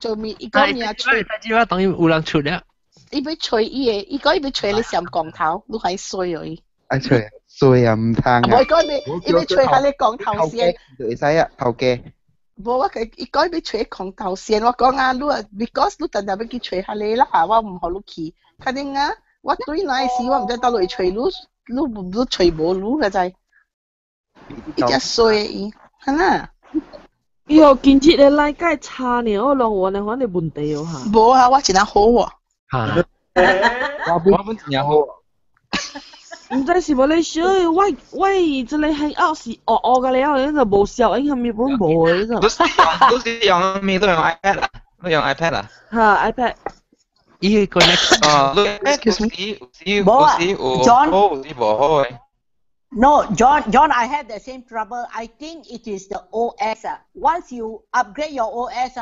做咪伊講咪啊吹，但係當然有人出了。伊要吹伊個，伊講伊要吹你上光頭，你係衰而已。吹衰啊唔通啊！唔係講你，伊要吹下你光頭先。就會使啊，頭家。冇啊，伊講要吹光頭先，我講啊，你啊 ，because 你等下要去吹下你啦，我唔好你去，睇定啊，我對那時我唔知到底吹你吹無你嘅仔，伊只衰伊，係啦。以後建設你拉街差呢，我兩個人揾你問題哦嚇。冇啊，我真係好喎。嚇！我本真係好。唔知是冇你少，喂，這裡係惡是惡嘅了，你就冇效，因為日本冇嘅就。都是用咩都用 iPad 啦，都用 iPad 啦。嚇 iPad。依個 Excuse me。John。No, John, I have the same trouble. I think it is the OS. Once you upgrade your OS,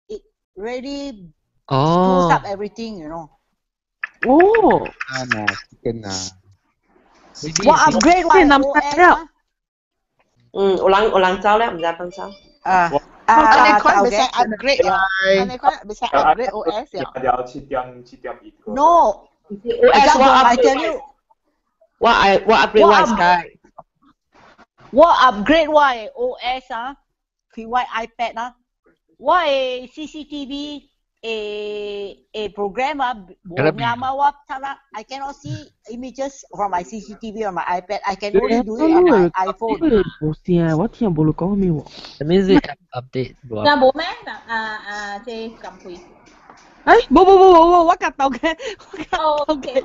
it really screws up everything, you know. Oh. Nah, chicken What upgrade what OS? 有人走了，唔知幫手。anh này khoan bisa upgrade ya? Anh này khoan bisa upgrade OS ya? Ada 7.2. No. OS I tell you. What upgrade what Sky? What upgrade what OS khi what iPad what CCTV a program what I cannot see images from my CCTV on my iPad. I can only do it on my iPhone. 冇聲，我聽冇你講咩喎？係咩先 update？嗱冇咩？即係撳佢。誒冇，我夾到嘅，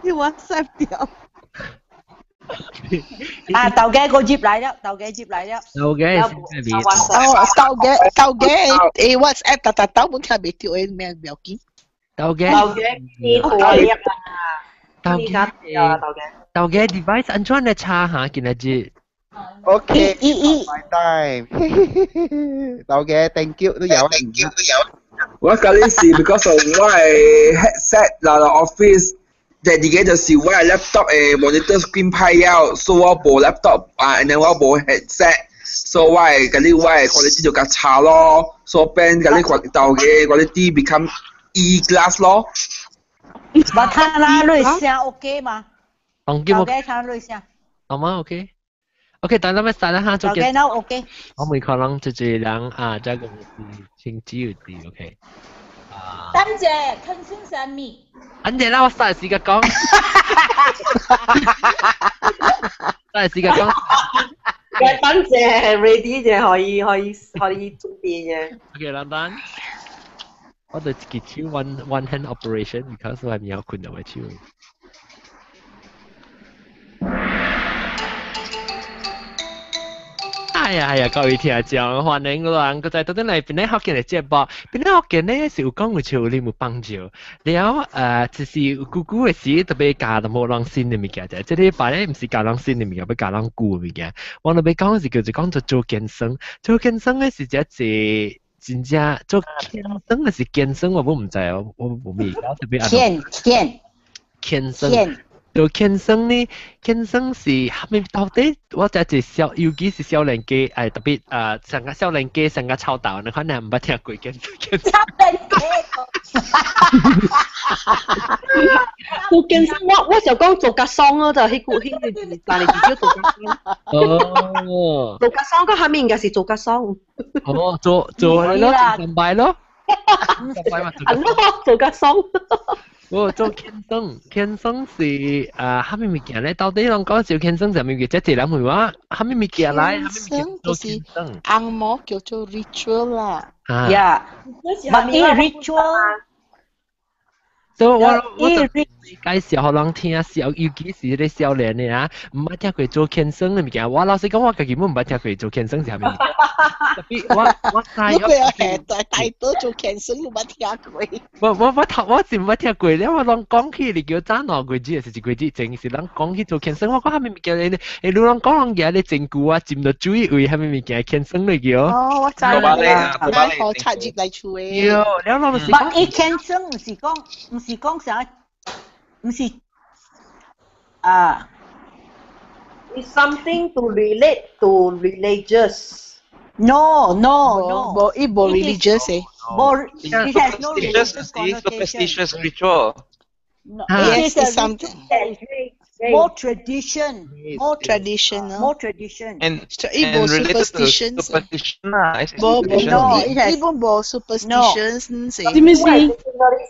啲 WhatsApp 掉。tàu ghé cô Jeep lại đó, tàu ghé Jeep lại đó. Tàu ghé WhatsApp tao muốn thay biệt tiêu em mang biểu kỹ. Tàu ghé device anh chọn là cha hả kỹ là gì? Okay, my time. Tàu ghé thank you, tôi giàu.我嗰啲事 because of 我係 headset 嚟到 office。第二個就是我嘅 laptop monitor screen 派咗，所以我部 laptop and then 我部 headset， 所以我嘅嗰啲quality 就較差咯，所以變嗰啲舊嘅quality become e-glass 咯。我睇下你聲 OK 嘛？當然 OK，睇你聲。好嗎 ？OK，等陣咪曬啦嚇，做嘅。OK，now OK。我每可能就係人即係先知要啲 OK。等陣更新什麼？等陣啦，我嘥時間講。嘥時間講。等陣 ready 就可以準備嘅。OK，等等。我對自己手 one hand operation because 我係有困難嘅手。哎呀，各位聽眾，歡迎人個在到底嚟邊啲學見嚟節目，邊啲學見呢是有講有潮，你有幫助。了就是姑姑嘅事，特別教到冇人新嘅物件啫。即係擺咧唔是教人新嘅物件，要教人舊嘅物件。我哋要講是叫做講做健身，做健身嘅是只係真正做健身嘅是健身，我唔知哦，我未搞特別。健身。做健身呢？健身是係咪到底我就係小，尤其是小年紀，特別成個小年紀成個臭豆，你可能唔捌聽過健身。小年紀。做健身，我就講做格桑咯，就係嗰但係自己做格桑。哦。做格桑嗰下面嘅是做格桑。哦，做係咯，上拜咯。做格桑。我做健身是下面物件咧，到底人講做健身就咩嘅？即係人問我下面物件嚟，下面物件做健身。按摩叫做 ritual 啦。Yeah，乜嘢 ritual？所以我介紹互人聽小，尤其是啲少年嘅啊，唔捌聽過做健身嘅物件。我老實講，我根本唔捌聽過做健身是啥物。特別我睇我係大多做健身都捌聽過。我是唔捌聽過咧。我人講起你叫早攞過節，是一過節，正是人講起做健身，我講下面物件你人講嘢你整蠱啊，佔到注意為下面物件健身嚟叫。哦，我知啦，我插入嚟處嘅。有，你諗唔是講？但健身唔是講啥，唔是It's something to relate to religious. No. It is religious It has no religious superstitious connotation. ritual. No, Yes, it is it's something. more tradition. More Traditional. More tradition. And Ibo related to superstitions. superstition lah. It's Bo superstition No, only. it has Ibo bo superstitions 知是。唔知？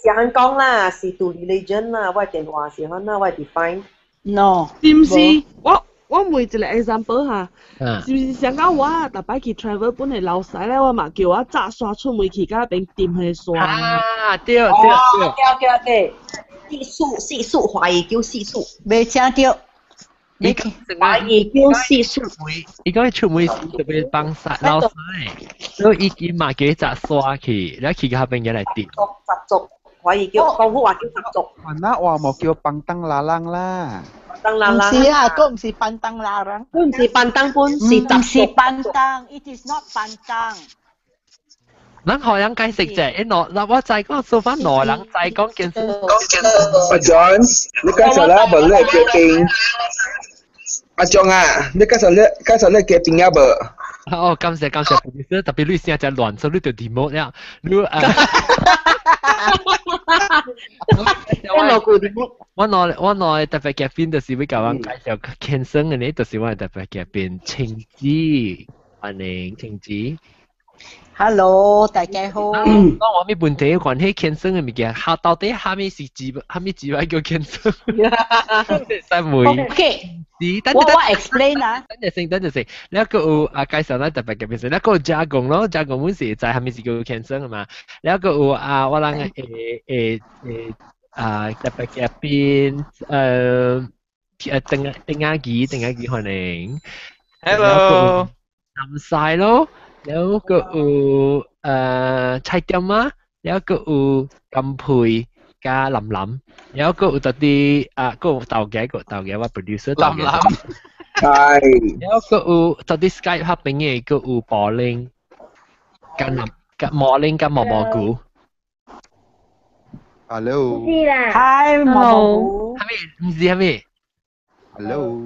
時肯講啦，是 to religion 啦，我電話時肯啦，我 define。 no. 知唔知？我每一個 example 嚇，嗯，是唔是想講我逐擺去 travel 本嚟老細咧，我嘛叫我揸刷出門去嗰邊掂佢刷。啊，對對哦對， ，OK，四數，華語叫四數，未聽到。華語叫四數。伊講出門時特別幫曬老細，所以伊嘛叫隻刷去，然後去嗰邊嘢嚟跌。習俗，華語叫廣府話叫習俗。วันนั้นว่า冇叫ปังตั้งลาลังล่ะ 當啦啦。唔是啊，嗰唔是班當啦啦。都唔是辦當本，是唔習是俗。班當 ，it is not 班當。咱學人解釋啫，一攞嗱我就係講數翻內人就係講件事。阿 John，你介紹啦，無你嘅邊？阿 John 啊，你介紹你嘅邊啊無？哦，感謝，特別你聲就亂，所以你就 remote 了，你我攞特別嘅邊就是會教人介紹健身嘅呢，就是我特別嘅邊晴子，歡迎晴子。Hello，大家好。當我咪問題關係健身嘅物件，下到底下面是下面幾位叫健身？三妹。OK。我 explain 啊。等陣先，你一個有介紹咧特別嘅邊，你一個加工咯，加工本時就係下面是叫健身啊嘛，你一個有我諗特別嘅邊定下幾可能。Hello。冧晒咯。有個有菜點啊，有個有金培加林林，有個有特啲個有豆嘅我 producer 豆嘅，係，有個有特啲 Skype 合併嘅個有玻璃，加蘑菇加蘑菇。Hello。知啦。Hi，蘑菇。係咪？ Hello。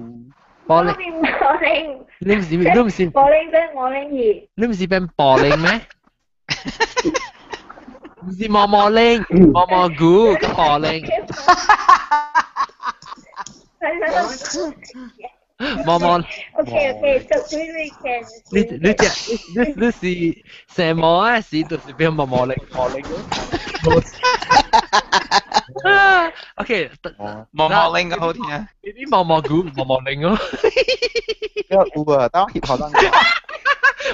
玻璃。玻璃。你唔是玻璃冰，我拎熱。你唔是變玻璃咩？唔是蘑菇，個玻璃。蘑菇。OK，so we can。你是什麼啊？是就是變蘑菇嚟。OK，蘑菇令嘅好聽啊！呢啲蘑菇令咯。有啊，當協學生講。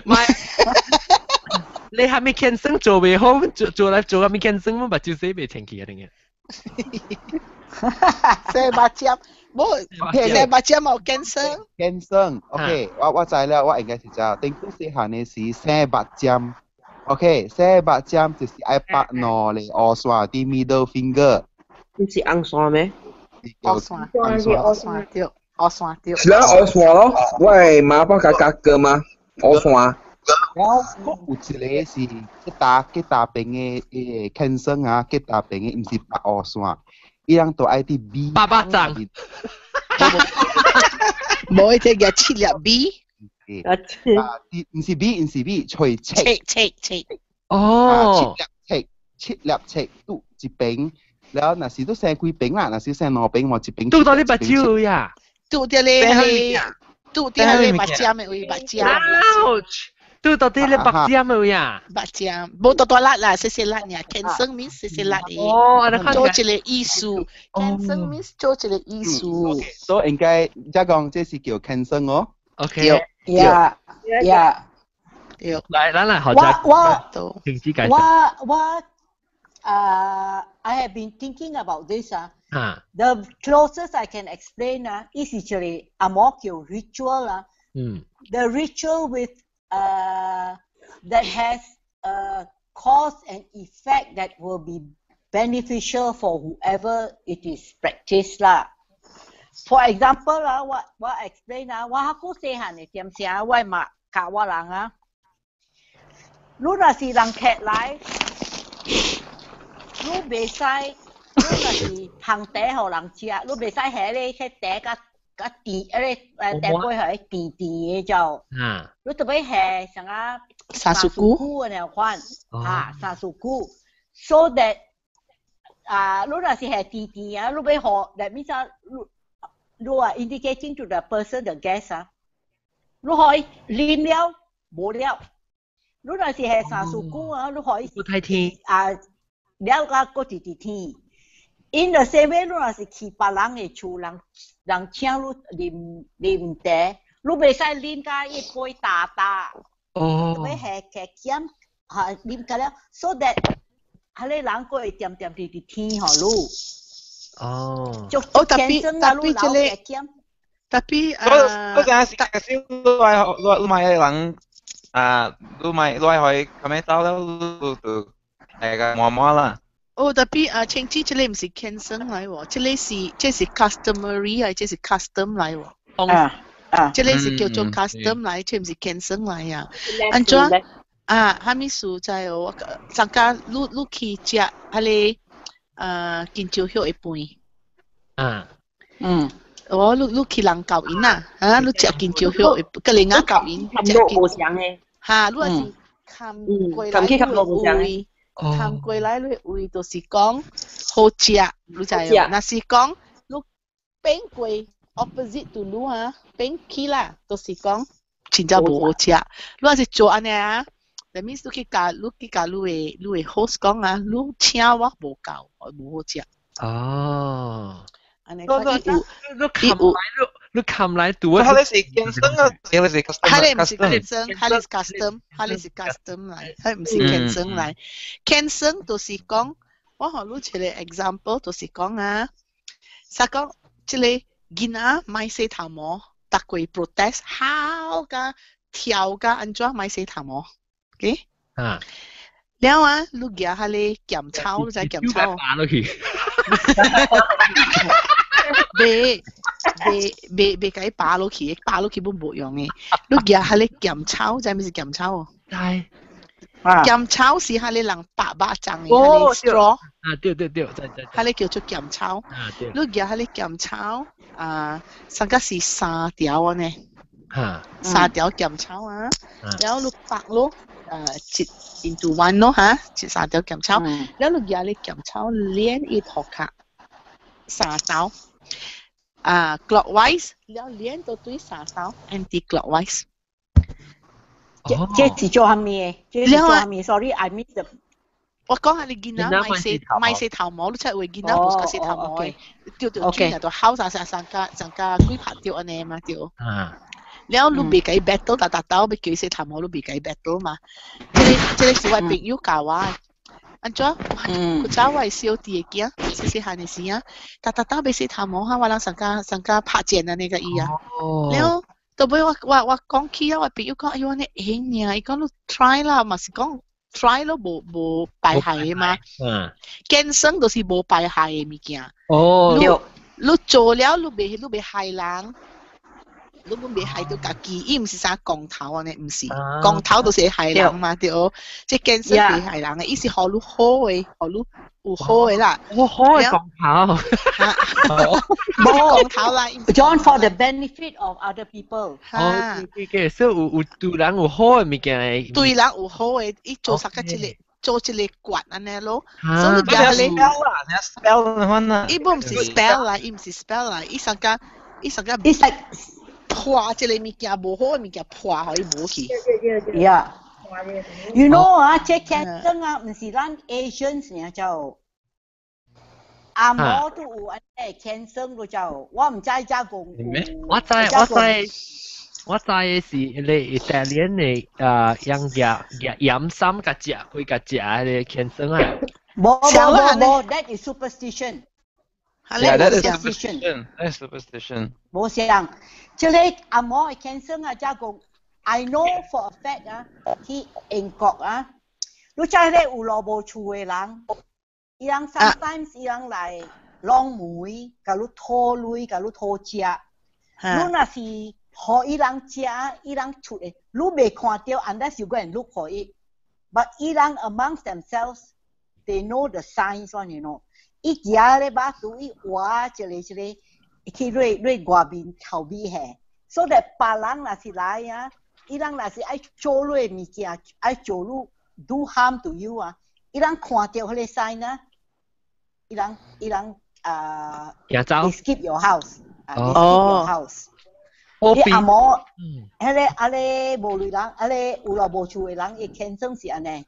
唔係，你係咪健身做未好？做係咪健身乜？把招死未清氣啊？定係？四百針，冇四百針冇健身。健身 ，OK，我知啦，我應該是就定都是行嘅是400針。OK，400針就是愛把攞嚟惡刷啲 middle finger。唔是硬刷咩？惡刷掉。是啦，我刷咯，我係馬幫格格嘛，我刷。然後有一個是吉打邊嘅健身啊，吉打邊嘅唔是把惡刷，伊人都愛啲 B。巴掌。冇一隻嘅切入 B。唔是 B，隨切。哦。切入都一邊。然後若是都成幾邊啦，若是成兩邊我一邊。都到你把招呀？都啲你係把針嘅會把針。都到啲你把針嘅呀？把針，冇多辣啦，細辣呀。健身 means 細辣嘅。哦，做一個藝術。健身 means 做一個藝術。所以應該即係講，這是叫健身哦。OK。Yeah。嚟，學習。停止介紹。I have been thinking about this. The closest I can explain is actually a more ritual. The ritual with that has a cause and effect that will be beneficial for whoever it is practiced lah. For example what I explain what aku say ni tiam sia wai ma ka wa lang lu na si lang cat lai lu袂使，lu若是烘茶互人食，lu袂使下咧迄茶甲甜，茶杯係甜嘅就，lu特別係像 Sasuku and Juan. Sasuku. So that 如果是係弟弟啊，你俾學，that means 你話 indicating to the person the guest 啊，你可以練了冇了。如果是係Sasuku啊，你可以了個弟弟天。In the same way， 如果是去別人嘅厝，人請你啉茶，你袂使啉甲一杯大。你係嘅飲啉甲了 ，so that 係你人過會點弟弟天嗬路。tapi 嗰陣時少都買人都買去咁樣兜都係個媽媽啦。tapi 青枝這裡唔是 cancel 嚟喎，這是 customary 啊，這是 custom 嚟喎。這裡是叫做 custom 嚟，這唔是 cancel 嚟啊。安怎哈咪數在哦，上家你去食迄個金蕉肉一杯。你去人教因啊，你食金蕉肉，個另外教因食金。嚇，你係是看過來你看過來你會就是講好食，你知哦？那是講你變過 opposite to 你啊，變去啦，就是講真正無好食。你係是做安尼啊？that means 你去教你嘅 host 講啊，你請我無夠，無好食。你冚來讀啊！佢係健身啊，佢係 custom。佢唔是健身，佢係 custom， 佢係 custom 嚟，佢唔是健身嚟。健身就是講，我學你一個 example，就是講啊，實講即個囡仔買洗頭毛，逐個 protest 好噶，跳噶，安怎買洗頭毛 ？OK？ แล้วอ่ะลูกยาฮะเลยแกมเช้ารู้จักแกมเช้าเบไก่ปลาลูกขี้บุ้มบุยองไงลูกยาฮะเลยแกมเช้าใจไม่ใช่แกมเช้าใช่แกมเช้าสิฮะเลยหลังปะบะจังไงฮะเลยสตรอเดี๋ยวฮะเลย叫做แกมเช้าลูกยาฮะเลยแกมเช้าสังกัดสิ3條啊呢3條แกมเช้าอ่ะแล้วลูกปักลูก切 into one 咯嚇，切3條鹹炒，แล้วลูกยาเลย鹹炒連一學卡3刀clockwise แล้ว連到對3刀 anti clockwise。這是做乜嘢？這是做乜嘢 ？Sorry, I missed the。我講下你見到買洗頭毛，你出會見到冇個洗頭毛嘅，掉轉入到口上加幾拍掉安尼嘛掉。แล้วลูกเบกไอ้ battle ตาๆไปเกี่ยวเสียทำเขาลูกเบกไอ้ battle มาเจเลยสิว่าเป็นยุคเก่าว่าอันจ้าคุณเจ้าว่าเสียวตีเกี้ยเสียหายในสิอ่ะตาไปเสียทำเขาว่าเราสังกัดผ่าเจนอะไรก็อีอ่ะแล้วตัวไปว่ากองขี้ว่าเป็นยุคก็อายุเนี่ยเองเนี่ยอีกก็ลูก try ละมาสิกอง try แล้วบ่ไปหายมาเกณฑ์ซึ่งตัวสิบ่ไปหายมีเกี้ยลูกโจแล้วลูกเบหายล้าง你本未害到家己，伊毋是啥光頭啊呢，毋是光頭都是害人嘛，對哦。即健身是害人嘅，伊是好你好嘅，好你有好嘅啦。我好嘅光頭，光頭啦。John for the benefit of other people。嘅，所以有對人有好嘅物件嚟。對人有好嘅，伊做啥個做一個刮安尼咯。所以家你 spell 啦，伊本唔是 spell 啦，伊唔是 spell 啦，伊上個。破即個物件無好嘅物件破可以無去。You know 啊，即係真啊，唔是咱 Asians 呢就阿摩都有安尼cancer咯就，我唔知咋講。我知嘅是你意大利嘅飲三個隻，佢個隻嘅 cancer 啊。冇 ，that is superstition。Yeah, that is superstition. That is superstition. 冇想，即係阿摩係 cancer 啊，即係講 I know for a fact 啊，喺英國啊，你真係有落無厝嘅人，伊人 sometimes 伊人嚟浪梅，甲你拖累，甲你拖食，你若是互伊人食，伊人出嘅，你未看到 unless you go and look for it. But 伊人 amongst themselves, they know the signs one, you know. 伊行咧把肚伊挖一個去瑞外面後邊下，所以別人若是來啊，伊人若是爱做类物件，爱做路 do harm to you 啊，伊人看到迄个 sign 啊，伊人行走 they skip your house， they skip 哦 your house。我你阿嬷，迄个无类人，迄个有落无厝的人，伊天生是安尼。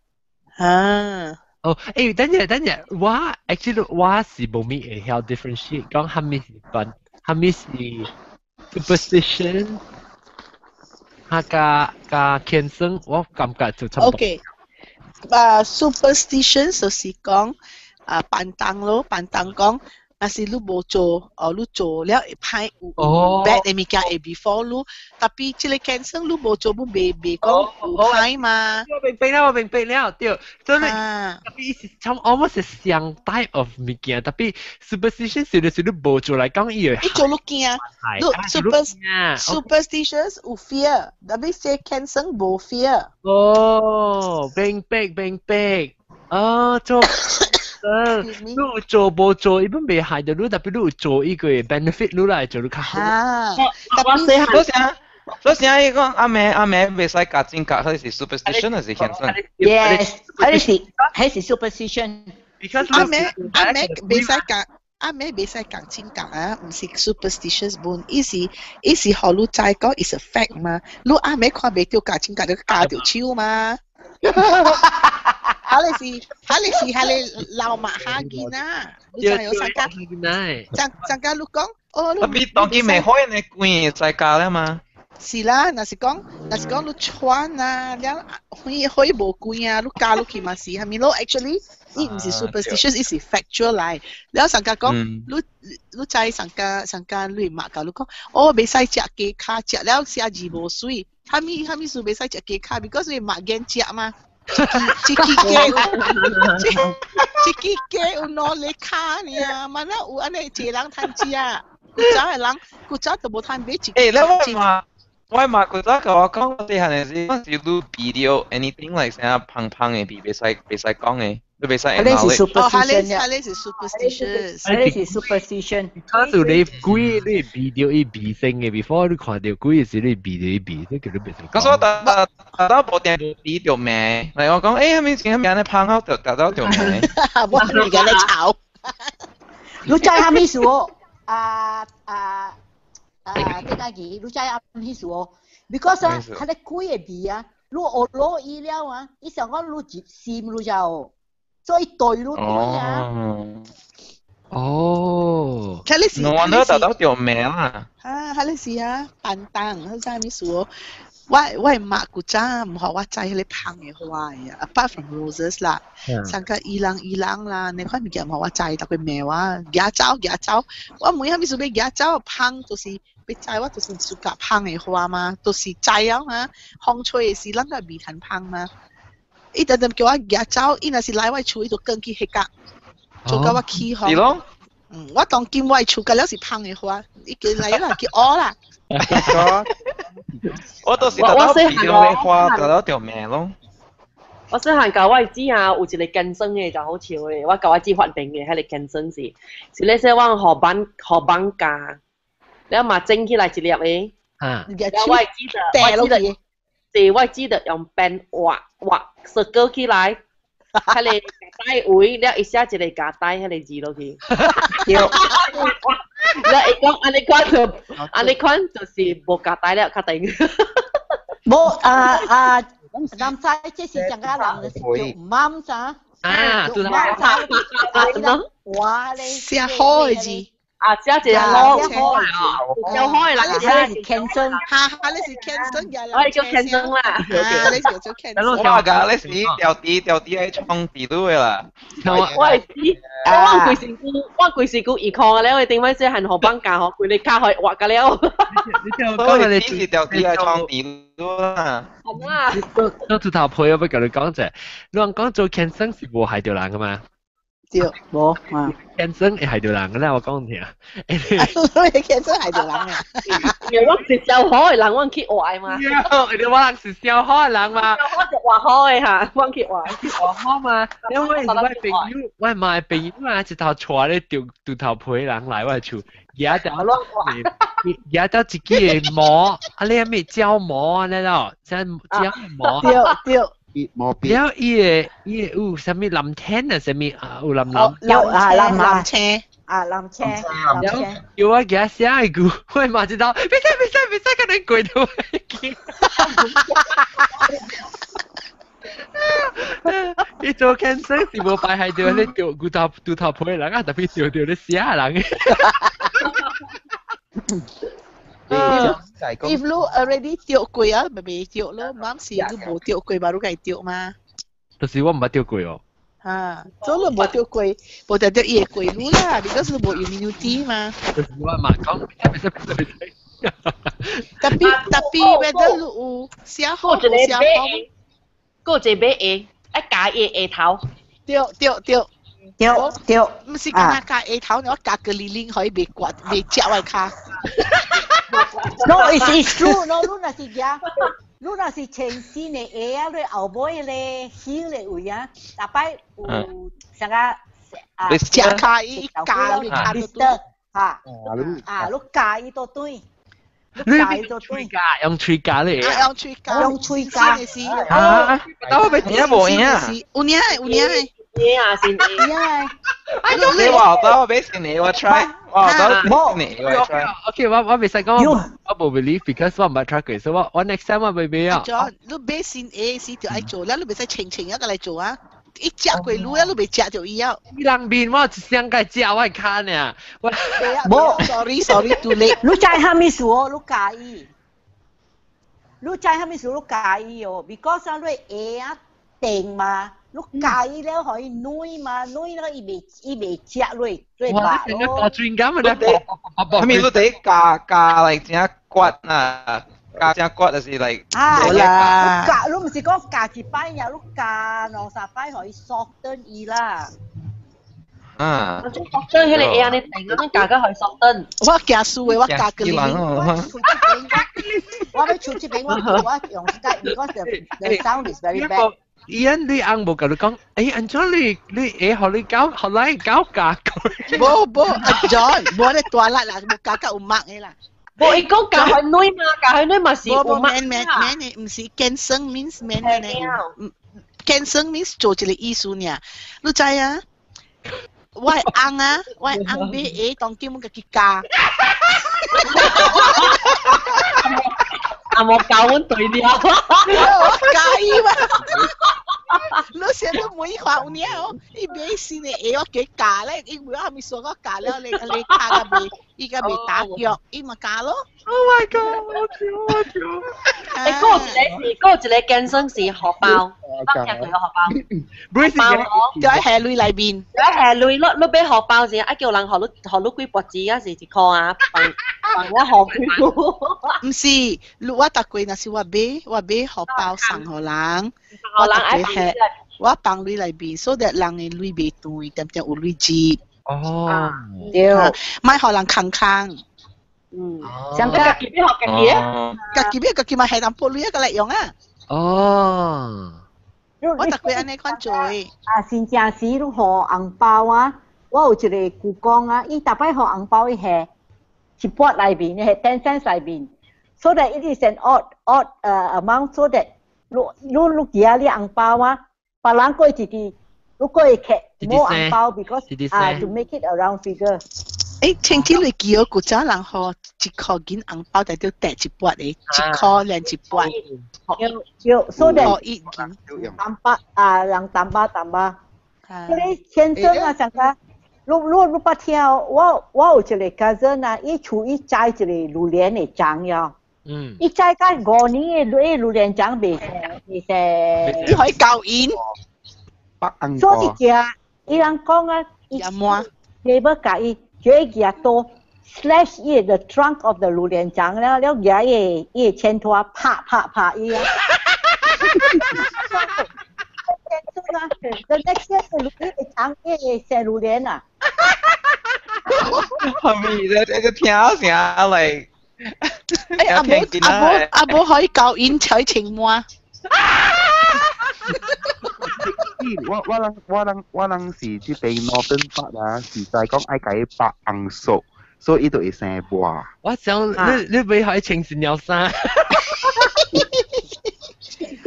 啊，哦，誒，等陣，我 actually 我是冇咩會曉 differentiate，講係咪是笨，係咪是 superstition，加天生，我感覺就差唔多。OK，superstition 就是講辦當咯，辦當講，若是你無做，你做了會歹有 bad 嘅物件會 before 你，特別即個天生你無做，你未講有歹嘛。我明白了，對，所以特別是差 almost 係相 type of 物件，特別 superstition 是你無做嚟講，伊會你做你驚，你 superstitious 有 fear，特別是天生無 fear。哦，明白，哦，做。你有做無做，伊本未害到你，特別你有做伊個 benefit 你來做你較好。所以伊講阿妹袂使夾尖夾，迄是 superstition 還是天生 ？Yes，迄是 superstition。阿妹袂使夾，阿妹袂使夾尖夾啊，唔是 superstitious 本，伊是互你知講 is a fact 嘛，你阿妹看袂到夾尖夾，你夾條手嘛。係你老馬下見啊！你就有參加，參加你講，特別當佢未開你關在家啦嘛。是啦，若是講你穿啊，了開無關啊，你加落去嘛是，係咪咯 ？Actually，伊唔是 superstitious，伊是 factual 嚟。了參加講，你在參加你媽教你講，袂使食雞卡，食了寫字無水，係咪是袂使食雞卡 ？because 你媽驚食嘛。一支雞有兩粒卡呢，嘛那有安尼一個人攤食，古早都無攤買一支。我媽古早甲我講，我哋係是錄 video anything like 啥胖嘅比袂使講嘅，你袂使 acknowledge。係是 superstitious。係是 superstition。假如你鬼你 video 伊鼻聲嘅 ，before 你看到鬼時你鼻你鼻，即叫你袂使。咁所以打部電腦比條命，嚟我講，係咪前面你胖口就達到條命？我而家咧炒。你知係咩事喎？點解嘅？你知阿咩事喎 ？Because 啊，佢哋鬼嘅鼻啊，你攞醫療啊，伊想講你接線你就，所以對你鬼啊。哦。我都達到條命啦。係你是啊，辦當，你知咩事喎？我媽古早唔學我知你胖嘅花呀 ，apart from roses 啦，上個伊朗啦，你看物件唔學我知，特別咩話，野酒，我每下咪做咩野酒胖，就是別知我就是暑假胖嘅花嘛，就是知啊嘛，風吹嘅時，咱個味很胖嘛，伊等叫我野酒，伊若是來我厝，伊就更去迄個，做到我起風。係咯。我當見我厝個了是胖嘅花，伊叫嚟啦，叫我啦。我到時達到比較你花，達到條命咯。我細漢教我知啊，有一個健身嘅就好笑嘅，我教我知發明嘅，迄個健身是咧說我河板架，了嘛整起來一粒嘅，我記得用邊畫 circle 起來，迄個帶位了一下一個夾帶迄個字落去，對。了一講安尼款就是無夾帶了，較頂。冇男仔即是上家人嘅做唔啱咋？做哇你寫好嘅字。寫一個開啦，你是健身，你是健身嘅啦，我係叫健身啦，你是做健身。我㗎，你是掉啲喺床底度嘅啦。我係知，我貴時股二抗嘅咧，我點解先係河板架學佢哋卡開畫嘅咧？你是掉啲喺床底度啦。係啊。到頭配我要甲你講者，你講做健身是無害到人噶嘛？對，冇啊。天生係條人嘅咧，我講聽。你天生係條人啊！因為我是小可嘅人，我去壞嘛。你話是小可嘅人嘛？小可就話可嘅嚇，我去壞。我可嘛？因為我朋友，我唔係朋友啊，一頭坐咧掉頭陪人嚟我厝，而家自己嘅膜，啊你係咩膠膜啊？你咯，即係膠膜。對。แล้ว有什麼藍天啊？什麼有藍車，有我嘅下一句，我嘛知道，別使，可能攰到你做 cancer 是冇擺喺度，你掉骨頭配人啊，特別掉你死下人。If you already 掉過啊，咪未掉咯。啱時都冇掉過，baru 計掉嘛。就是我唔捌掉過哦。啊，做咯冇掉過，冇得掉嘢過路啦，because 冇 immunity 嘛。就是我嘛講，tapi whether 有寫好冇寫好，嗰隻俾嘢，一假嘢頭。掉，唔是講假嘢頭，我假個零可以被刮，被夾位卡。No, it's true. No, lu na si chen si ne e a le au boy le hi le u ya. Tapai u sanga chia kai ka le ka to ha. Lu kai to tui. Yung tree ka le. Yung chui ka. Tao biết nhớ bộ nhá. Unya. Yeah, xin yeah.你話我俾錢你，我 try。我俾錢你，我 try。Okay，我未使講，我冇 believe because 我唔係 try 佢，所以我 next time 我未啊。John，你俾錢 A 是條愛做啦，你未使情一個嚟做啊。一隻鬼路啊，你未食就要。你兩邊我想個食我看呢。冇 ，sorry too late。你知係咩事哦？你介意？你知係咩事？你介意哦 ？Because 你 A 啊定嘛。lúc càiแล้วhỏi nuôi mà nuôi nó bị chẹt rồi bà nó chuyên cắm rồi đấy mình lúc đấy cà like tiếng quạt à cà tiếng quạt là gì like là cà lúc mình chỉ có cà chỉ bay nhà lúc cà nó sao bay hỏi soften y là soften hay là em này tính nó cà cái hỏi soften 我假數嘅，我假個零，我俾出去俾我用 Skype because the sound is very bad。Ian 你啱冇同你講，安怎你學你搞假佢？冇，阿 John，冇你多啦，冇假有墨嘅啦。冇，伊講假係女嘛，假係女嘛是有墨。咩唔是健身 means 咩呢？健身 means 做一個藝術呢，你知啊？我翁俾嘢當叫乜嘅假。冇教阮對了，介意嘛？你成日都每話你哦，你俾錢你我幾假咧？你每下咪說我假了，你假個未，依家未打腳，依咪假咯。Oh my god！ 我跳。嗰個健身是荷包，當日佢有荷包。就喺下女裏邊。喺下女，你俾荷包先，一叫人學你幾脖子啊？是一箍啊，放一荷佢。唔是，我特貴那是我俾荷包送荷人，我特貴係我放女裏邊，所以人嘅女未斷，點點有女接。哦，對，咪荷人康康。想家己要學家己咪係當玻璃一個嚟用啊。哦，我特別安尼款做。先正時你學紅包啊，我有一個舅公啊，伊特別學紅包伊係一撥內邊，伊係10 cents 內邊 ，so that it is an odd amount so that 你而家啲紅包啊，別人過一啲，你過一劇冇紅包 because to make it a round figure。聽起嚟叫古早人學一箍銀紅包，但係都一撥嘅，一箍兩一撥。有，so that 淡薄人淡薄。嗰啲天生啊，上個你不聽，我有一個 cousin 啊，伊厝伊栽一個榴蓮嘅種呀。伊栽個5年嘅榴蓮種未成，你可以教因。所以嘅，伊人講啊，伊要教伊。就一嘢多 slash 伊個 trunk of the 榴蓮種了嘢伊前拖啪伊啊！啊，the next year 係六會長嘅成六年啊。係咪？你聽聲嚟？阿婆可以教演彩情嗎？我人是即邊 Northern Part 啊，是在講愛解白紅熟，所以呢度會生波。我想你未可以情線有生。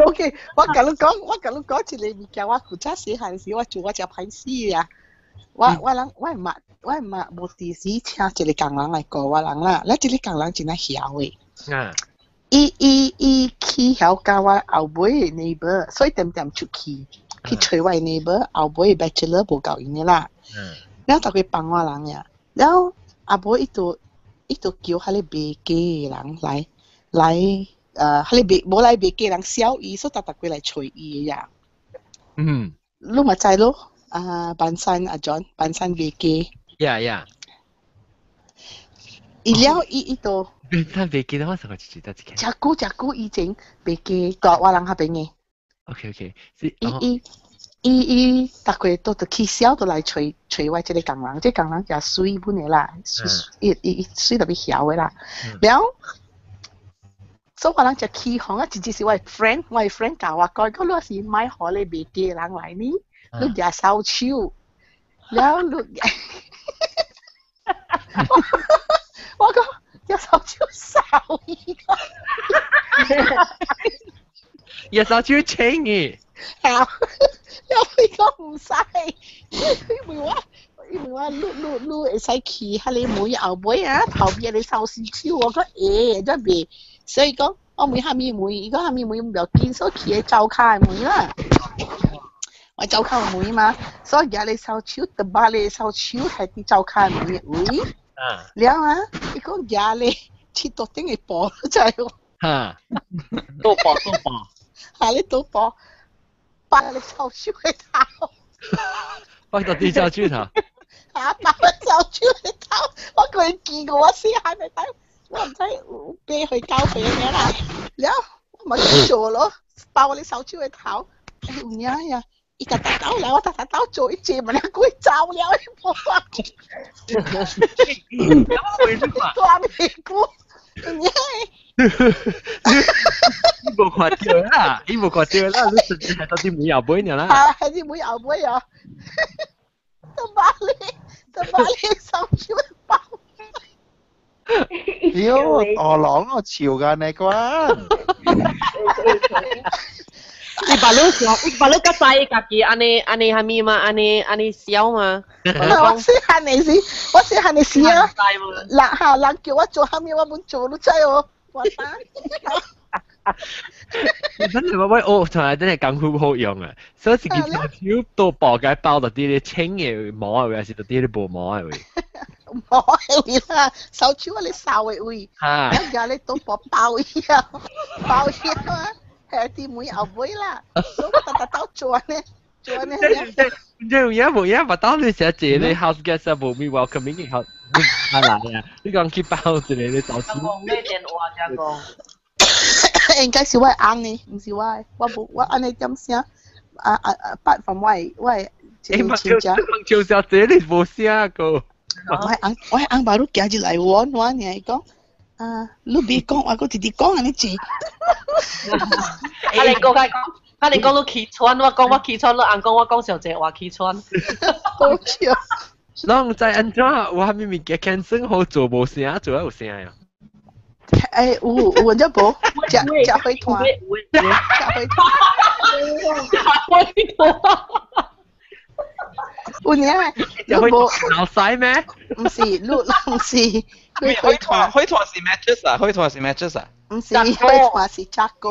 OK， 我甲你講一個物件，我古早細漢時我做我只歹死啊！我媽無第時請一個工人來教我人啦，咱一個工人真係曉誒。啊！伊去曉教我後尾嘅 neighbor， 所以點出去找我 neighbor 後尾 bachelor 無夠用嘅啦。然後就佢幫我人呀，然後阿婆伊度叫迄個賣雞嘅人來。佢哋冇嚟別嘅人小伊，所以特佢嚟隨伊呀。嗯，你咪知咯？班山阿 John， 班山別嘅。呀。伊了伊度。班山別嘅，我上個記得一個。只古以前別嘅個我人下邊嘅。OK， 伊特佢都去小都嚟隨我這個工人，這工人就水本嘅啦，伊水特別曉嘅啦，然後。所以我人就起行啊！直是我 friend 教我講，嗰陣時買好你賣雞人來呢，你就燒手，然後你我講要燒手燒伊個，要燒手請嘅，因為講唔使，因為我你會使去喺你妹後尾啊，後邊你燒手，我講真係。所以講，我妹下面妹，如果下面妹唔要見，所以佢走開妹啦。我走開妹嘛，所以而家你燒手，特別你燒手係啲走開妹位。然後啊，你講而家你切到頂嘅波就係喎。嚇！多波。係你多波，把你燒手嘅頭。把到啲燒手頭。把你燒手嘅頭，我佢見過我試下咪睇。我唔使俾佢交俾你啦，然後我咪做咯，包我啲手指去頭，有嘢呀，一個大刀嚟，我大刀做一隻，咪你鬼走了一波，抓屁股，你冇誇張啦，你冇誇張啦，你實際係到啲妹後背呢啦，係啲妹後背啊，就把你手指包。屌，我狼我潮㗎你關。伊把你個仔家己安尼係咪嘛？安尼笑嘛？我試下你試啊！人叫我做下面我冇做，你知喎？我打。真係我同埋真係功夫好用啊！所以是佢超多薄嘅包到啲清嘅膜係，還是到啲冇膜係？冇係啦，手指你燒嘅位，而家你都包伊啊，係啲妹後尾啦，所以我特做呢。即係冇嘢，唔當你寫字，你 house guest 啊，冇咩 welcoming 嘅 house，係嚟啊！你講佢包住你手指。咩電話啫講？應該是我啱呢，唔是我安尼點寫八分我親家。潮小姐你冇寫過。我係啱把你夾住嚟玩玩，你係講你別講，我個弟弟講你字。你講你起川，我講我起川，你硬講我講小姐話起川。好笑。啷在安怎？我係咪物件健身好做冇聲，做有聲呀？有只無，只會團，有呢？只會鬧曬咩？唔是，唔是，會團是 matches 啊，會團是 matches 啊。唔是，會團是扎哥。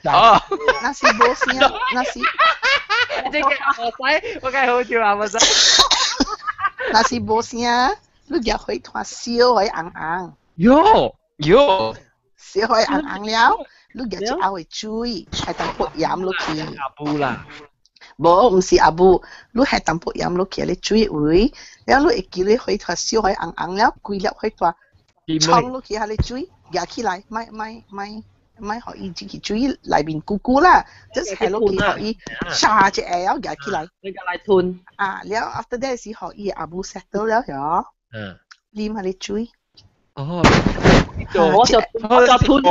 哦，那是無聲，那是。即係鬧曬，我梗係好笑鬧唔曬。那是無聲，你入會團燒會硬硬。喲。燒開硬硬了，你日就咬去水，係等潑飲落去。阿布啦，冇唔是阿布，你係等潑飲落去你水位，然後你會記你開團燒開硬硬了，攰了開團，沖落去下你水，夾起來，咪咪可以自己注意裏邊咕咕啦，即係落去可以沙隻嘢有夾起來。你個嚟吞。啊，แล้ว after that 時可以阿布 settle แล้วเหรอ黏下你注意。哦，我就吞你。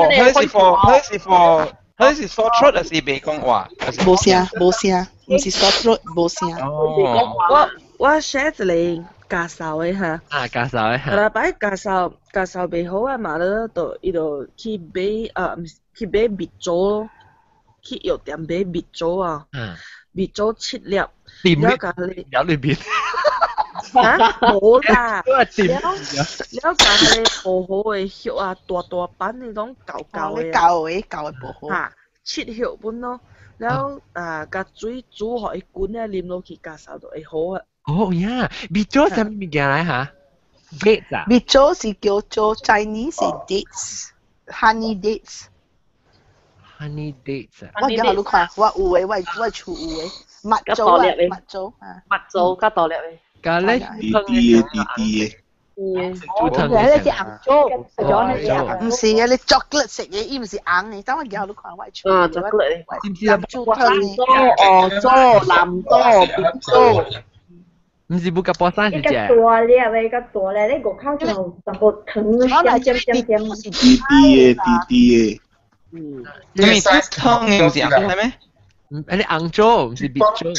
佢是 sore throat 還是鼻講話？冇聲，唔是 sore throat，冇聲。我 share 一個介紹嘅嚇。啊，介紹嘅嚇。禮拜介紹未好啊嘛，咧就伊就去買去買蜜棗，去藥店買蜜棗啊。蜜棗7粒。點咧？有裏邊。嚇，冇啦。都係點？了解你好好嘅葉啊，大板那種舊嘅。舊嘅不好。嚇，切葉本咯，แล้ว甲水煮好一滾咧，啉落去介紹就會好啊。哦呀，蜜棗係咩物件嚟嚇 ？Dates 啊？蜜棗是叫做 Chinese dates，honey dates。honey dates 啊！我而家喺度看，我有嘅，我厝有嘅，蜜棗啊，蜜棗啊，蜜棗加大粒嘅。咖喱啲。我係咧隻紅棗，咗咧隻紅。唔是啊，你 chocolate 食嘢，伊唔是硬嘅。等我而家喺度看，我厝。chocolate。知唔知啊？藍棗、鵝棗、藍棗、扁棗。唔是不夾波山是只。大粒嘅，個大粒，你個口上十個糖尖。啲嘅。你咪湯嘅唔是係咩？你紅棗唔是蜜棗。紅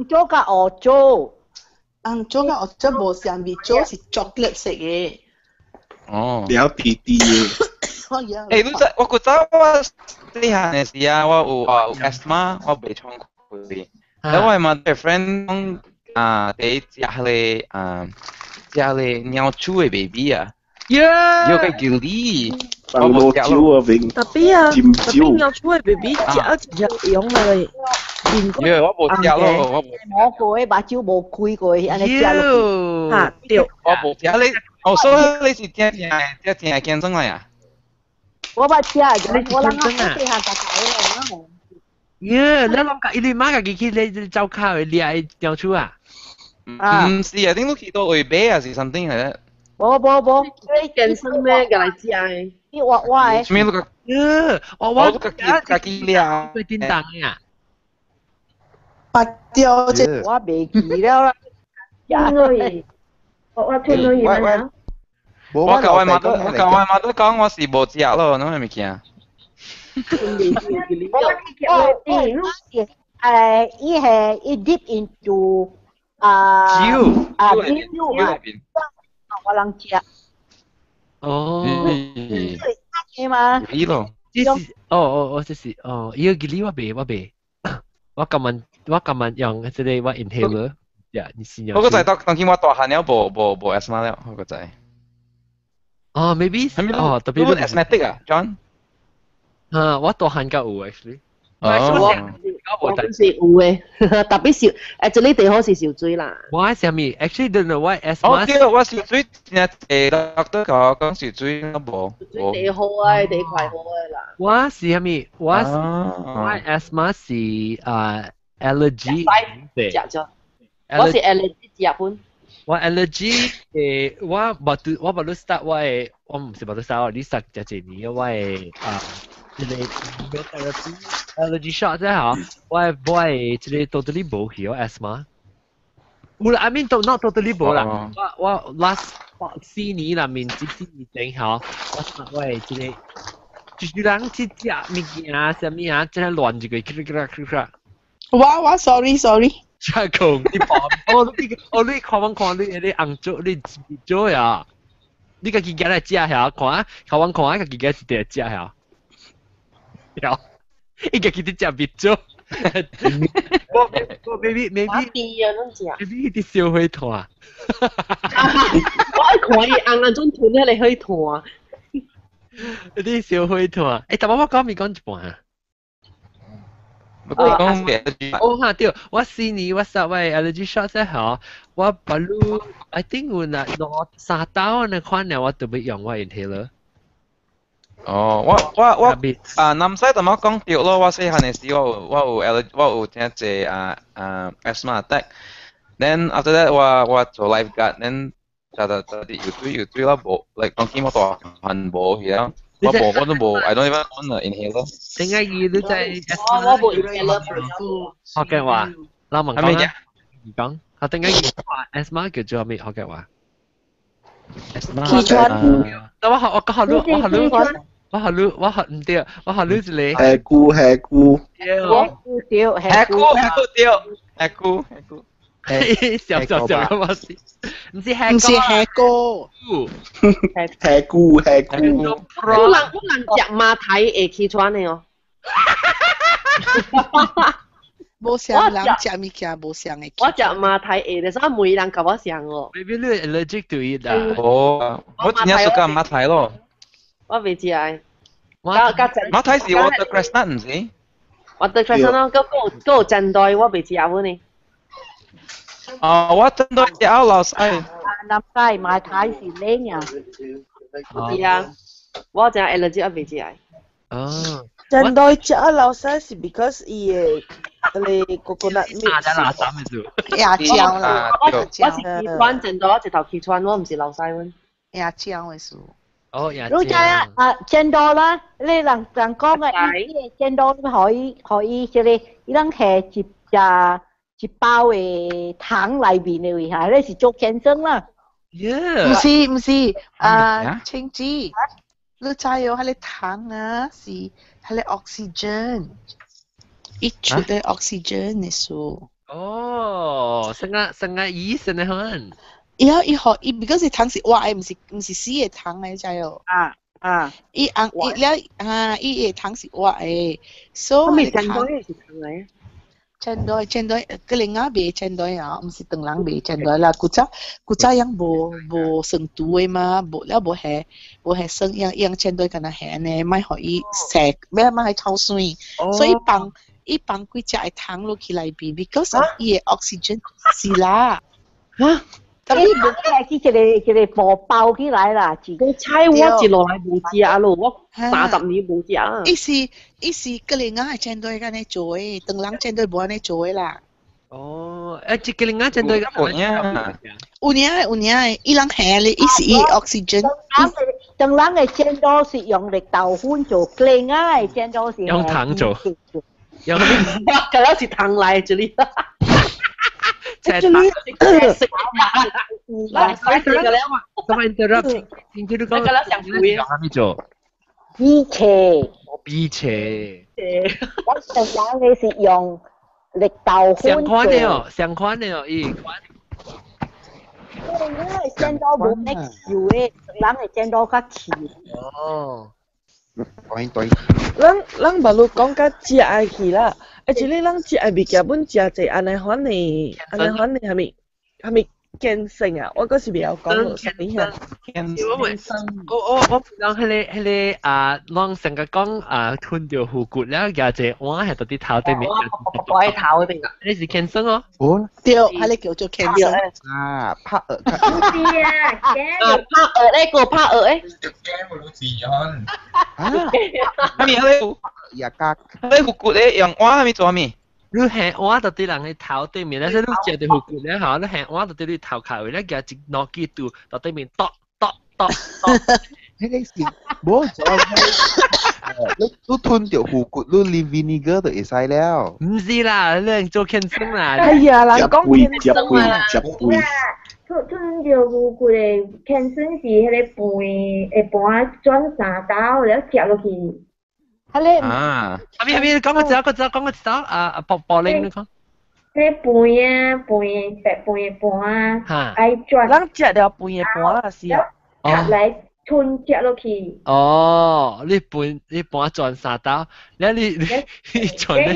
棗加鵝棗。紅棗加鵝棗冇像蜜棗是 chocolate 食嘅。哦。了啲嘅。誒，你真我覺得我呢下嘅事啊，我有 asthma， 我未創過嘅。因為我啲 friend 講你食你尿豬嘅 baby 啊，有個叫你，我冇食咯。特別尿豬嘅 baby 食一樣嚟。我冇食咯，摸過嘅，把蕉冇開過，安尼食落去。嚇，對。我冇食你，所以你是聽係健身嚟啊？我把食，我諗我試下食睇啦。你諗下，你媽個你走卡去獵尿豬啊？唔是啊，點都去到會買啊，是 something 係咧。冇，你健身咩嘅嚟食嘅？我係。咩嗰個？我個幾料？佢點當呀？拔掉啫。我未記了啦。我聽到嘢啦。我舊位媽都講我是冇食咯，你咪見啊？伊係伊 dip into 我諗食。哦。係嘛？呢度。這是伊個吉利我未。我今晚用即係我 inhaler，你先用。我個仔當見我大漢了，冇 asthma 了，我個仔。maybe 特別係 asthmatic 啊 ，John。我大漢夠有 actually。我是有嘅，特別少這裡地方是小水啦。我係啥物 ？Actually don't know why asthma。對，我小水doctor 講小水都冇。地好啊，地塊好啊啦。我是啥物？我 asthma 是allergy。食咗。我是 allergy 食本。我 allergy 我冇得 start 我唔是冇得 start 你實只隻年我即係 allergy shot 啫嚇，我即係 totally 冇去我 asthma。I mean not totally 冇啦，我 last 4年啦，面至4年整嚇，我即係就是人去食物件啊，什麼啊，真係亂住佢，哇 sorry。真係窮啲飯，我你看你紅棗你蜜棗呀，你個幾間嚟食下，看個幾間是點食下。有，依家佢哋食蜜棗，maybe 啲小灰兔啊，我愛看伊紅嗰種豚咧，你可以睇。啲小灰兔啊，但我講未講一半啊。嚇對，我4年我實為 allergy shot 啫嚇，我不如 I think 我攞3刀那款呢，我特別用我 inhaler。南西同我講掉咯，我細漢嘅時我有聽隻asthma attack， then after that 我做 lifeguard， then 就啲要追啦，冇，like 當見我大漢冇去啦，我都冇 I don't even own an inhaler。點解二都真係我冇 inhaler。學嘅話，老文講啊，而講，我點解二話 asthma 叫做咩學嘅話？氣喘。但我學唔對，我學你一個。係菇。笑咁啊！唔是唔是蝦哥，係菇。不能食馬蹄會氣喘的哦。冇像人食物件冇像嘅。我食馬蹄會，但係每人甲我像哦。Maybe 你 allergic to it 啊？哦，我真係食馬蹄咯。我未食啊。馬蹄是watercress nut 唔是？watercress nut，嗰個真袋我未食過呢。我真袋食老細。南西馬蹄是靚啊。係啊，我真係 allergic 我未食。哦。真袋食老細是 because 伊個coconut milk。垃圾咪做。亞椒啦，我是氣喘真袋，我直頭氣喘，我唔是老細喎。亞椒嘅樹。哦，亞椒。你睇啊，真袋啦，你人講嘅，伊真袋可以即係伊人下一包嘅糖裏邊嘅位嚇，你是做健身啦。唔是，青子，你知有係你糖啊，是係你 oxygen， 一出嘅 oxygen 嘅樹。哦，sangat easy呢kan？伊because 糖是活嘅，唔是死嘅糖嚟，知有。伊嘅糖是活嘅，所以真袋係糖嚟。真袋，個另外賣真袋啊，唔是當人賣真袋啦。古早樣無生毒嘅嘛，無係生樣真袋，敢若係安尼，咪可以食，咪係透水，所以放幾隻嘅糖落去內邊 ，because 伊嘅 oxygen 是啦。咁你冇係一個包起來啦，個菜我一落來冇食咯，我30年冇食啊。伊是個另外真袋咁樣做嘅，當人真袋冇咁樣做嘅啦。哦，即個另外真袋咁樣。有影，伊人下咧，伊是伊 oxygen。當人嘅真袋是用嚟豆腐做，另外嘅真袋是用糖做。用嗰啲是糖嚟這裡。食啦，咁 interrupt， 聽住講，講咩做？荸荠。我成日你是用綠豆腐做。相款的哦，伊。因為真多冇咩油嘅，人係真多較甜。哦。對。咱馬路講甲食愛去啦。actually 咱食嘅物件本食濟安尼款嘅係咪健身啊？我嗰時未有講到什麼呀？健身。我講迄個啷成個講吞掉護骨了，有隻碗係到啲頭對面。我喺頭嗰邊啊！你是健身哦？哦，對，係你叫做健身。拍唔知啊，拍鵝咧，個拍鵝咧。呀家，你護骨咧用碗係咪做咩？你下碗到啲人喺頭對面咧，所以你食到護骨咧嚇，你下碗到啲你頭靠位咧，叫一攞機度到對面剁。迄個是冇錯，你吞掉護骨，你淋 vinegar 就會使了。唔是啦，你做健身啦。哎呀，人講健身啊。吞掉護骨嘅健身是迄個飯轉三刀，然後夾落去。係咧。係咪講個字薄令你講。迄飯白飯嘅飯，愛轉。咱食了飯嘅飯啦，是啊。嚟吞夾落去。哦，你飯轉三刀，你轉咧。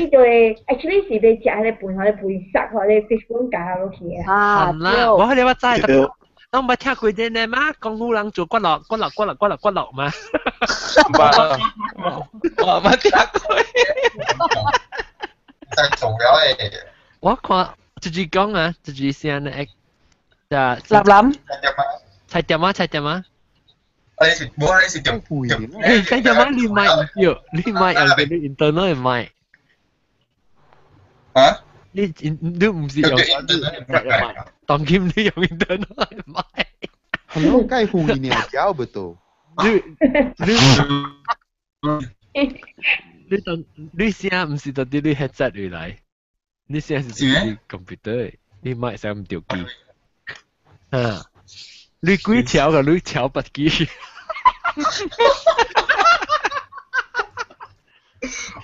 就係 actually 是你食迄個飯，迄個飯塞，迄個 fishbone 加落去嘅。係啦，我哋話齋得。我唔係聽過啲咩嘛，講好人做骨落嘛。我冇聽過。在做了誒。我看自己講啊，自己先誒，菜點啊？你是冇？你是點？菜點啊？你買唔到，你買人哋啲 internal 買。啊？你唔是用當劍你用 internal 買。Hello，該護你鳥膠不都？你现在唔是到底你 headset 回来，你现在是你 computer， 你麦使唔掉机，啊，你几条个你调不机，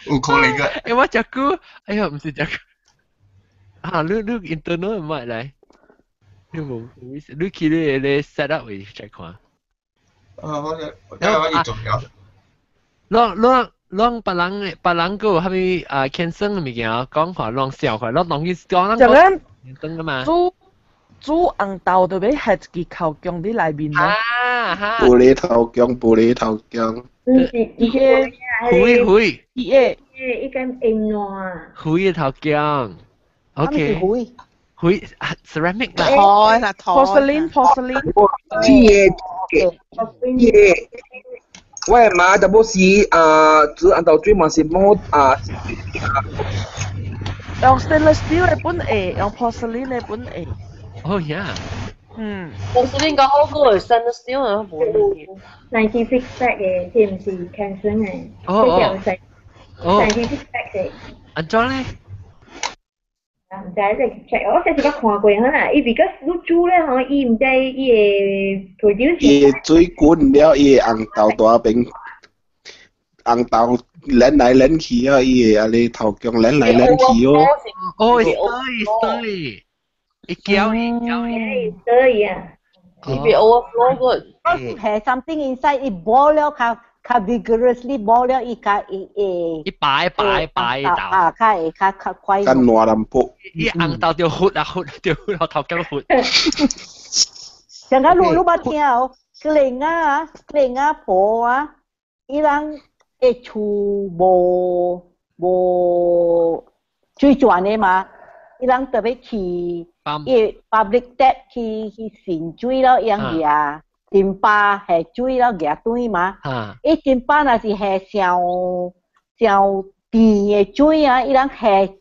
有可能个。哎我只句，哎呀唔是只句，啊你 internal 麦来，你去你 set up 去 check 看。我要做了。啷別人個係咪cancel 嘅物件講話啷笑佢，啷當佢講就咁真㗎嘛？煮紅豆就俾係幾口薑啲裏面咯。玻璃頭薑。唔是伊個灰。伊個硬爛。灰嘅頭薑。OK。灰 ceramic 啦。porcelain。喂嘛，就冇事煮紅豆水嘛是冇用 stainless steel 嘅本嘢，用 porcelain 嘅本嘢。Oh yeah。porcelain 個好過 stainless steel 啊，冇問題。scientific fact 嘅，即唔是 cancer 嘅，即係 scientific fact 嘅。安怎咧？唔知即 check， 我上次捌看過可能，伊because你煮咧吼，伊唔知伊會 produce。伊水滾了，伊紅豆大邊，紅豆撚來撚去啊，伊安尼頭薑撚來撚去哦。哦，對，一攪。對啊。It be overflow good. Have something inside, it boil 了，較 vigorously boil 了，伊擺較快。較爛淡薄。伊紅豆就血落頭薑血。像個你捌聽哦，佢哋婆啊，伊人會厝無水泉的嘛，伊人特別去伊 public tap 去神水咯，伊人舉金巴下水咯，舉對嘛。伊金巴若是下上甜的水啊，伊人下一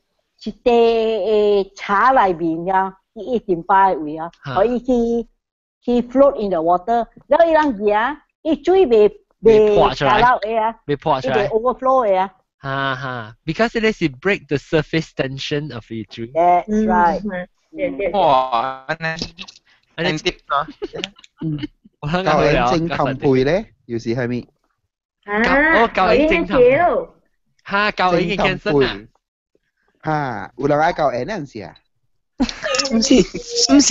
塊茶內面啊，伊金巴的位啊，可以去 float in the water， 然後伊人舉，伊水未下落嘅啊，未破出來 overflow 嘅啊。because it is break the surface tension of the tree. That's right. 哇，安尼 tip 啊！教人正氹配咧，要是係咪？教人正氹。嚇，教人嘅健身啊！嚇，有人嗌教人嗰陣時啊？唔是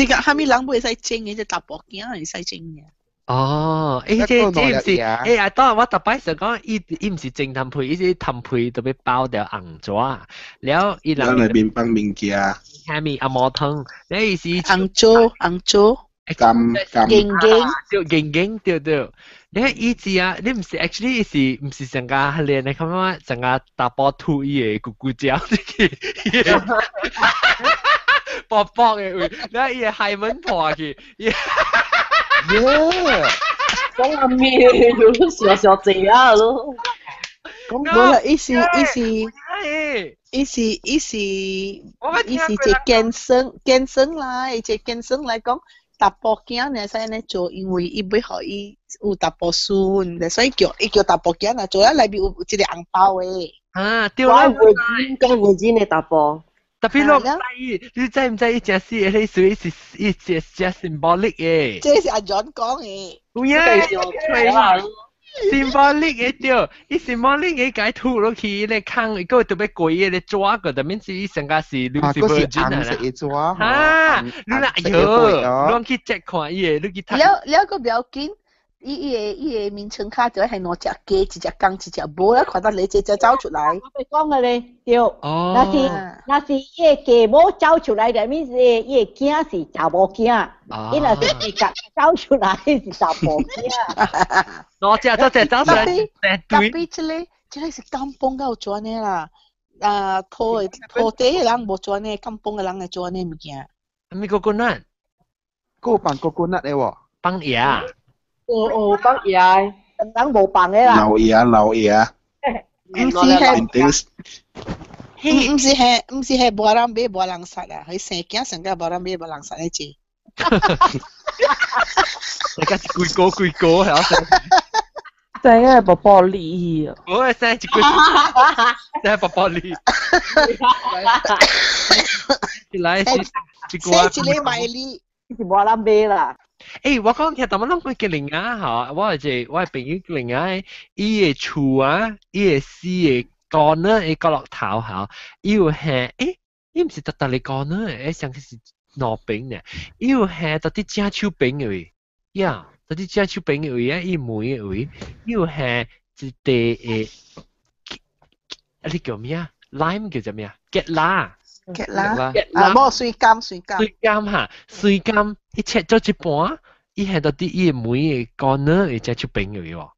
㗎，係咪人會使蒸嘅？只搭薄件係使蒸嘅。哦，即唔是？啊，當我特擺想講，伊唔是正氹配，伊是氹配特別包掉紅紙，แล้ว伊人裏面放物件。係咪阿毛湯？你意思？紅紙。勁對。你伊字啊，你唔是 actually 是唔是成個練你咁樣成個打波吐伊嘅咕咕椒薄薄嘅會，你伊係門破去。講下咩咯？小姐啊咯。講冇啦，伊是只健身來，只健身來講，搭薄件呢使安尼做，因為伊要互伊有搭薄酸，所以叫搭薄件啊，做咗內邊有一個紅包嘅。對啦，講會知你搭薄。特別落你知唔知伊只是迄屬於是伊只 symbolic 嘅？這是阿 John 講嘅。有呀，symbolic 嘅對，伊 symbolic 嘅解吐落去咧坑，伊個特別貴嘅咧抓個，特別是伊成個是 Lucifer 紅色嘅抓。你嗱喲，你去 check 看伊嘅，你去睇。了個表緊。伊個面窗卡就係攞隻雞、一隻公、一隻母啦，看到你隻走出來。我講嘅咧，對。那是伊個雞母走出來，就面是伊個囝是查某囝，伊若是伊個走出來是查甫囝。多隻走出來，特別這個是kampung嘅有做呢啦，土地嘅人冇做呢，kampung嘅人係做呢物件。咪coconut，個放coconut嘅喎，放椰。放椰，人無放嘅啦。老椰。唔是係無人買無人殺啊，佢生囝成個無人買無人殺嚟治。你家是貴個係啊？真係寶寶力啊！我係生一個，真係寶寶力。來是一個。生一個買力，是冇人買啦。誒，我講其實我諗佢嘅另外嚇，我係朋友另外，伊嘅厝啊，伊嘅絲嘅乾呢，伊角落頭嚇，伊有係誒，伊唔是特你乾呢，誒上是糯餅嘅，伊有係特啲正手餅嘅位，呀，特啲正手餅嘅位啊，伊梅嘅位，伊有係一地誒，你叫咩啊 ？lime 叫做咩啊？吉拉。嘅啦，冇水柑嚇，水柑一切咗一半，伊係到啲伊梅嘅乾呢，伊只手餅嘅喎。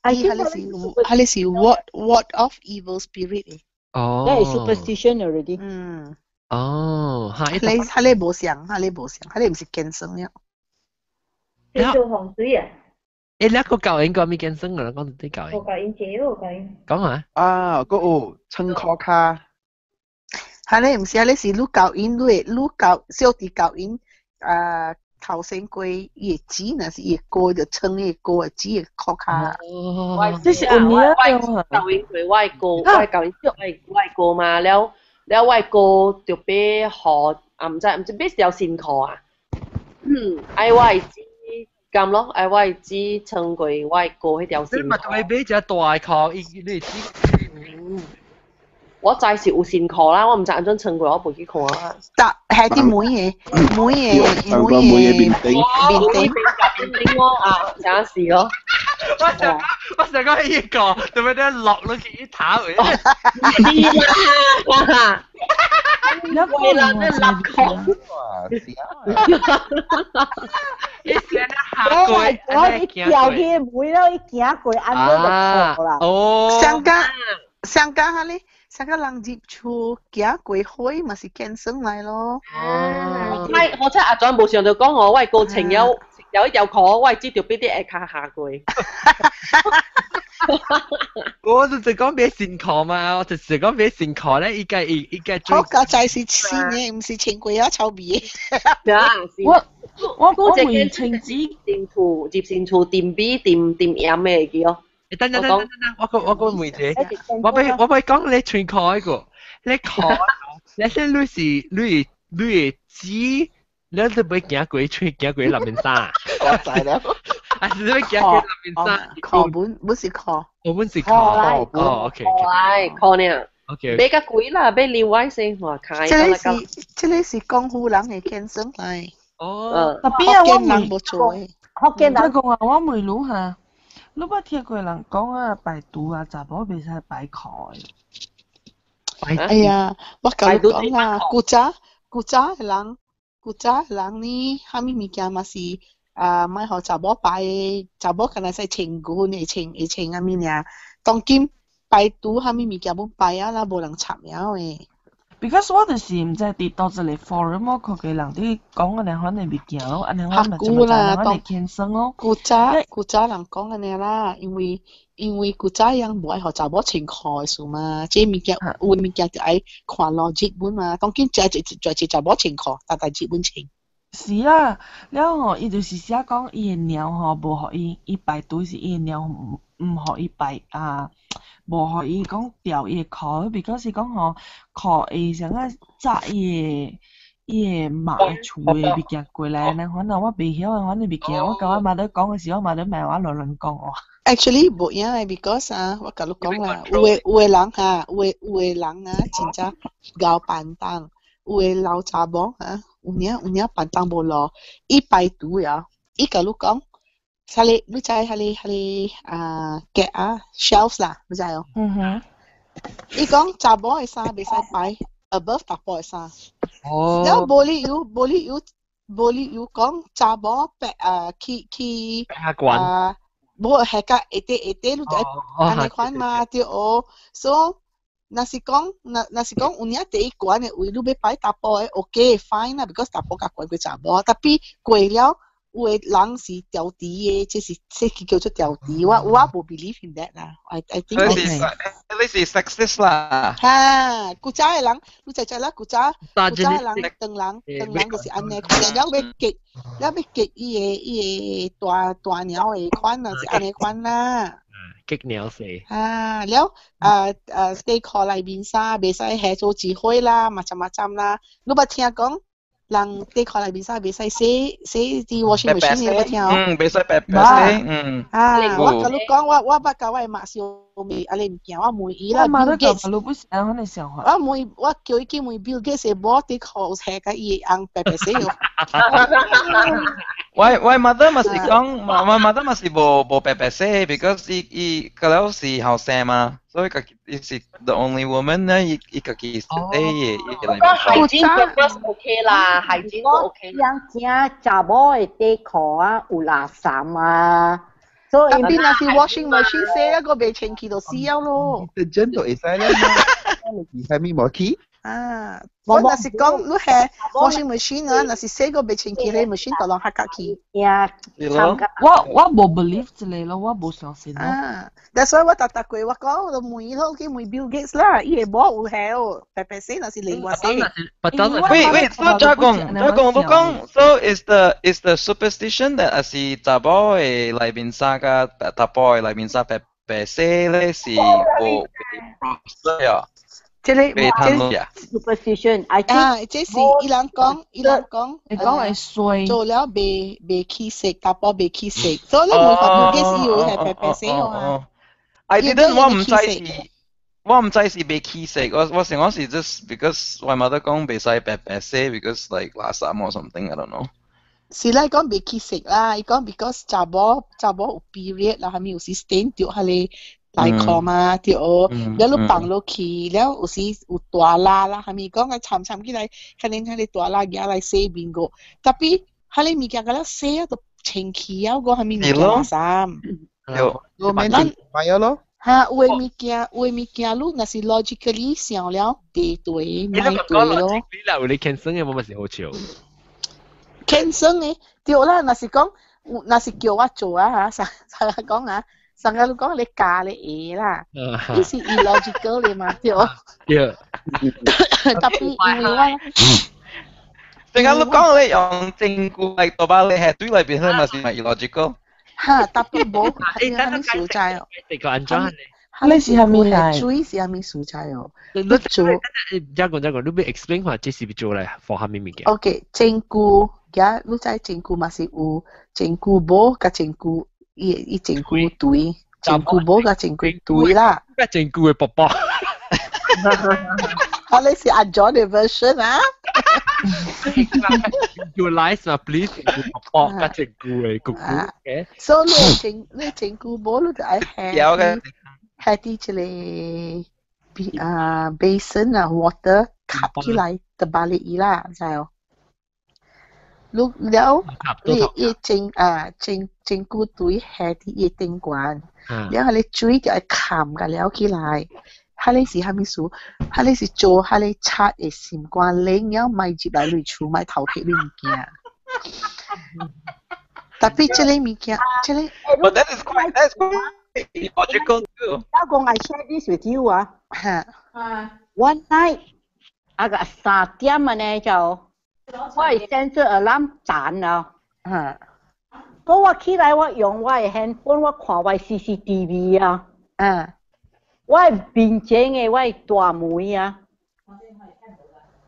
係是 ward of evil spirit 嘅。哦。That is superstition already。哦，嚇！你冇想，你唔是見生呀？叫做洪水啊！你一個教應該咪見生㗎啦，講到啲教應。我教應姐，我教應。講下。啊，嗰個稱科卡。係你唔是，你是愈教因愈教小弟教因頭先過伊個紙，若是伊個歌就稱伊個歌個紙個科卡。哦，即是有年啊，教因佢外國，外教因外國嘛，了外國就俾學唔知俾條線課啊。愛外資咁咯，愛外資稱過外國迄條線課。你咪同佢俾隻大課，你知。我知是有線課啦，我唔知安怎稱過，我冇去看啊。但係啲妹嘅面頂我啊，真是咯。我成個呢個，做咩咧落咗幾頭嘅？為啦，咩落課？你成日下過，我一條嘅妹咯，一行過安怎就錯啦。哦。上家下咧。上個人入厝行過海，咪是見生來咯。我真阿莊冇上就講我，喂個情有一條課，喂知條邊啲會卡下過。我就講俾線課嘛，我就講俾線課咧，依家最。我個仔是線嘅，唔是情鬼啊，臭味。我會情子電圖接線圖電 B 電飲咩嘅咯。等，我個妹姐，我俾講你全課一個，你課，你先你知，你都俾行過出行過林面山。我知了。還是你行過林面山？課本是課。我本是課。哦，OK。課呢 ？OK。俾個貴啦，俾另外先話開。這裡是江湖人嘅見生嚟。哦。特別啊，我冇做嘅。福建人。即係講話我未รู้下。你捌聽過人講啊，排毒啊，查某袂使排課嘅。哎呀，我甲你講啦，古早嘅人呢，蝦米物件嘛是咪學查某排，查某可能使穿裙會穿啊物爾，當今排毒蝦米物件要排啊啦，無人插了誒。Because 我就是唔知跌到這裡 forum 我看嘅人啲講安尼款嘅物件咯，安尼款咪就係安尼天生咯。古早人講安尼啦，因為古早人無愛學查某穿褲數嘛，即物件有物件就愛看logic本嘛，當今就查某穿褲，但係日本穿。是啊，了吼，伊就是寫講伊嘅鳥吼無互伊排隊是伊嘅鳥唔互伊排啊。無互伊講調伊個殼，because 講吼殼會想啊扎伊個馬厝嘅物件過來，那可能我袂曉啊，反正物件我甲我媽都講嘅時候，我媽都罵我亂講哦。Actually 無影嘅 ，because 我甲你講啦，有個人真正搞板凳，有個老查某有影板凳無落，伊排隊啊，伊甲你講。你知嘅shelves 啦，你知哦？伊講查某嘅衫袂使擺 above 查甫嘅衫。哦。然後無理由講查某去無係個下底你就安尼款嘛，對哦。所以若是講有影第一關嘅位，你要擺查甫嘅 OK fine 啦 ，because 查甫較關過查某，特別過了。有個人是調啲嘅，即叫做調啲。我冇 believe in that 啦。I think 你你是 sexist 啦。哈，古早嘅人，你就啦，古早嘅人，當人就是安尼款，了要激伊個大鳥嘅款啊，是安尼款啦。激鳥死。了stay call 嚟面紗，袂使下做指揮啦，macam啦。你捌聽講？人地殼內邊曬袂使洗啲 washing machine 你有冇聽？袂使白白洗。我甲你講，我捌甲我誒媽小妹，安尼唔驚，我問伊啦。Bill Gates，我叫伊去問 Bill Gates 無地殼下甲伊紅白白洗哦。我 mother 咪是講，我 mother 咪是無白白洗 ，because 伊個了是後生嘛，所以伊是 the only woman 咧，伊個己洗伊嚟。hygiene purpose OK 啦，hygiene 都 OK。樣驚查某嘅地殼啊，有垃圾啊，所以邊那是 washing machine 洗一個未清氣就死咗咯。detergent 都會使啦，你係咪冇去？我那是講你係 washing machine 啊，那是洗個未清氣嘅 machine 就讓黑格去。我冇 believe 之類咯，我冇相信咯。但所以我答過，我講我問伊咯，去問 Bill Gates 啦，伊係冇有係哦，白白洗那是另外洗。Wait, so 再講都講 ，so is the superstition that 係是查某嘅內面衫甲查甫嘅內面衫白白洗咧是無對啊。即係 superstition，即是伊人講，你講係衰，做了未起色，打包未起色，所以你每個幾時要係白白色啊？I didn't，我唔知是未起色，我成講是 just because 我 mother 講未使白白色 ，because like last time or something，I don't know。是啦，講未起色啦，伊講 because 查某有 period 啦，係咪有時 stain 掉下嚟。來課嘛，對哦，แล้วลูกปังลูกขี่แล้ว有時有ตัวลา啦，係咪講嘅參起來，可能佢哋ตัวลา嘢嚟洗邊個，特別佢哋物件嘅咧洗到清氣啊，個係咪物件衫？有咪難買咗咯？嚇，有物件ลูก那是 logically 想了對對，咪對咯。你啦，你 cancel 嘅冇乜事好笑。cancel 嘅，對啦，那是講，那是叫我做啊嚇，實講啊。上個你講你假你嘢啦，呢是 illogical 嚟嘛，對哦。對。特別因為我，成個你講你用證據嚟代表你係對裏邊係咪是咪 illogical？嚇，特別冇係係咪素材哦？你個安裝你是係咪係？注意是係咪素材哦？你做，再講，你俾 explain 下這是邊做嚟放下面物件。OK，證據，而你知證據嘛是有證據冇甲證據。伊證據對，證據冇個證據對啦。咩證據嘅寶寶？你是按咗嘅 version 啊 ？You lies 嘛 ，please 證據寶寶，個證據嘅姑姑嘅。所以你證據冇，你就係係啲即係basin 啊 water 吸起來就balik伊啦，知冇？lúc nếu y trên cú túi hè thì y tinh quản nếu hai chui cái khảm cái léo kia lại hai hai mươi số hai cho hai chat để xem quan lên nếu mai dịp lại lùi chú mai thầu thiệt bên kia tapi chơi lên bên kia chơi lên but that's quite logical too. Now go I share this with you one night 啊3點啊呢就我係 sensor alarm 彈啊！我起來我用我嘅 handphone 我看我 CCTV 啊！我係面前嘅我係大妹啊！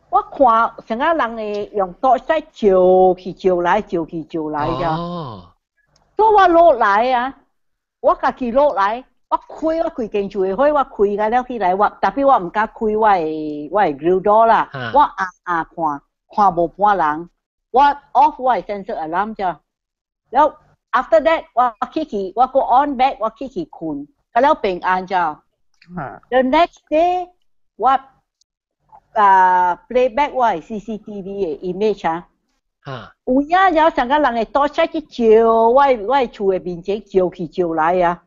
我看成個人嘅用torch light照去照來照去照來㗎。所以我落來啊！我家己落來，我開間住嘅開，我開㗎了起來我，特別我唔敢開我係 grill door 啦，我看無半人，我 off 我係 sensor alarm 啫。แล้ว after that 我去我 go on back 我去困，咁แล้ว平安啫。The next day 我playback 我係 CCTV 嘅 image 啊。有影有成個人係多出去照，我係厝嘅面前照去照來啊。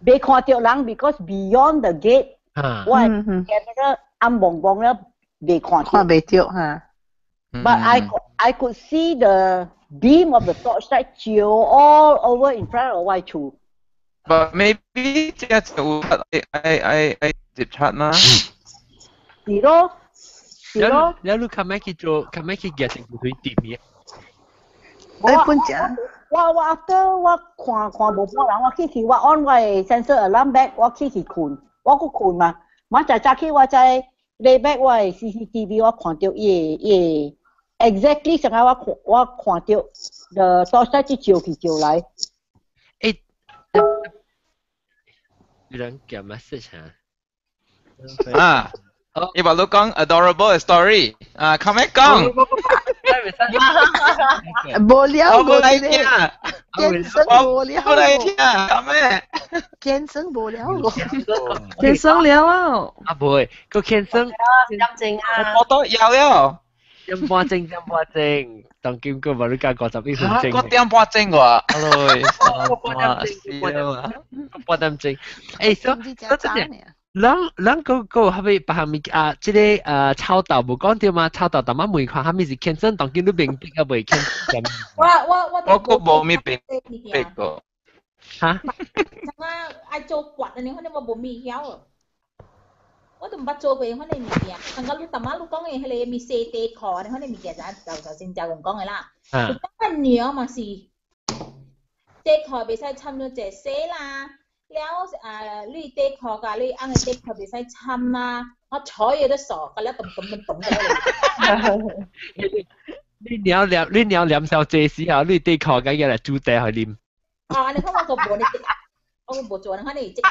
未看到人 because beyond the gate， 我係 camera 暗濛濛咧。未看到嚇 ，but I could see the beam of the torchlight 照 all over in front of my 厝。But maybe 即係就I 接觸啦。是咯，是咯。你咁咩去做？咁咩去嘅政府去點嘅？我 after 我看無半人，我去我按我 sensor alarm back， 我去困，我個困嘛。我早起我在 lay back 我 CCTV 我看到伊 exactly 上下我看到the torchlight 去照來。誒，有人叫 message 啊？你話你講 adorable story 啊，咁樣講。無聊無嚟聽，健身無聊，無嚟聽，咁咩？健身無聊，健身了啊！啊唔會，個健身陰症啊！我都有了。陰半症，當今個馬路加個11分鐘。個點半症喎，半點症。誒，所以。咱個係咪把咪啊？即個炒豆冇講掉嘛？炒豆但係每款係咪是健身？當見到病逼啊，未健身。我個冇咩病逼個。嚇？我愛做刮อันนี้เขาเรียกว่าบ่มีเหี้ยวว่าต้องบัดโจไปเขาได้มีเหี้ยมันก็รู้แต่มารู้ก้องเองเลยมีเซเตคอเนี่ยเขาได้มีเหี้ยจ้ะ就先教人講嘅啦當然鳥嘛是เตคอไปใช้ทำ咗隻เซ啦แล้วลุยเตคอกับลุยอังเตคอไปใช้ทำมา我坐嘢都傻㗎แล้วตุ่ม嘅你鳥小姐時候，你對靠緊嘅嚟煮茶去啉。你看我個無你即我個無做，你看你即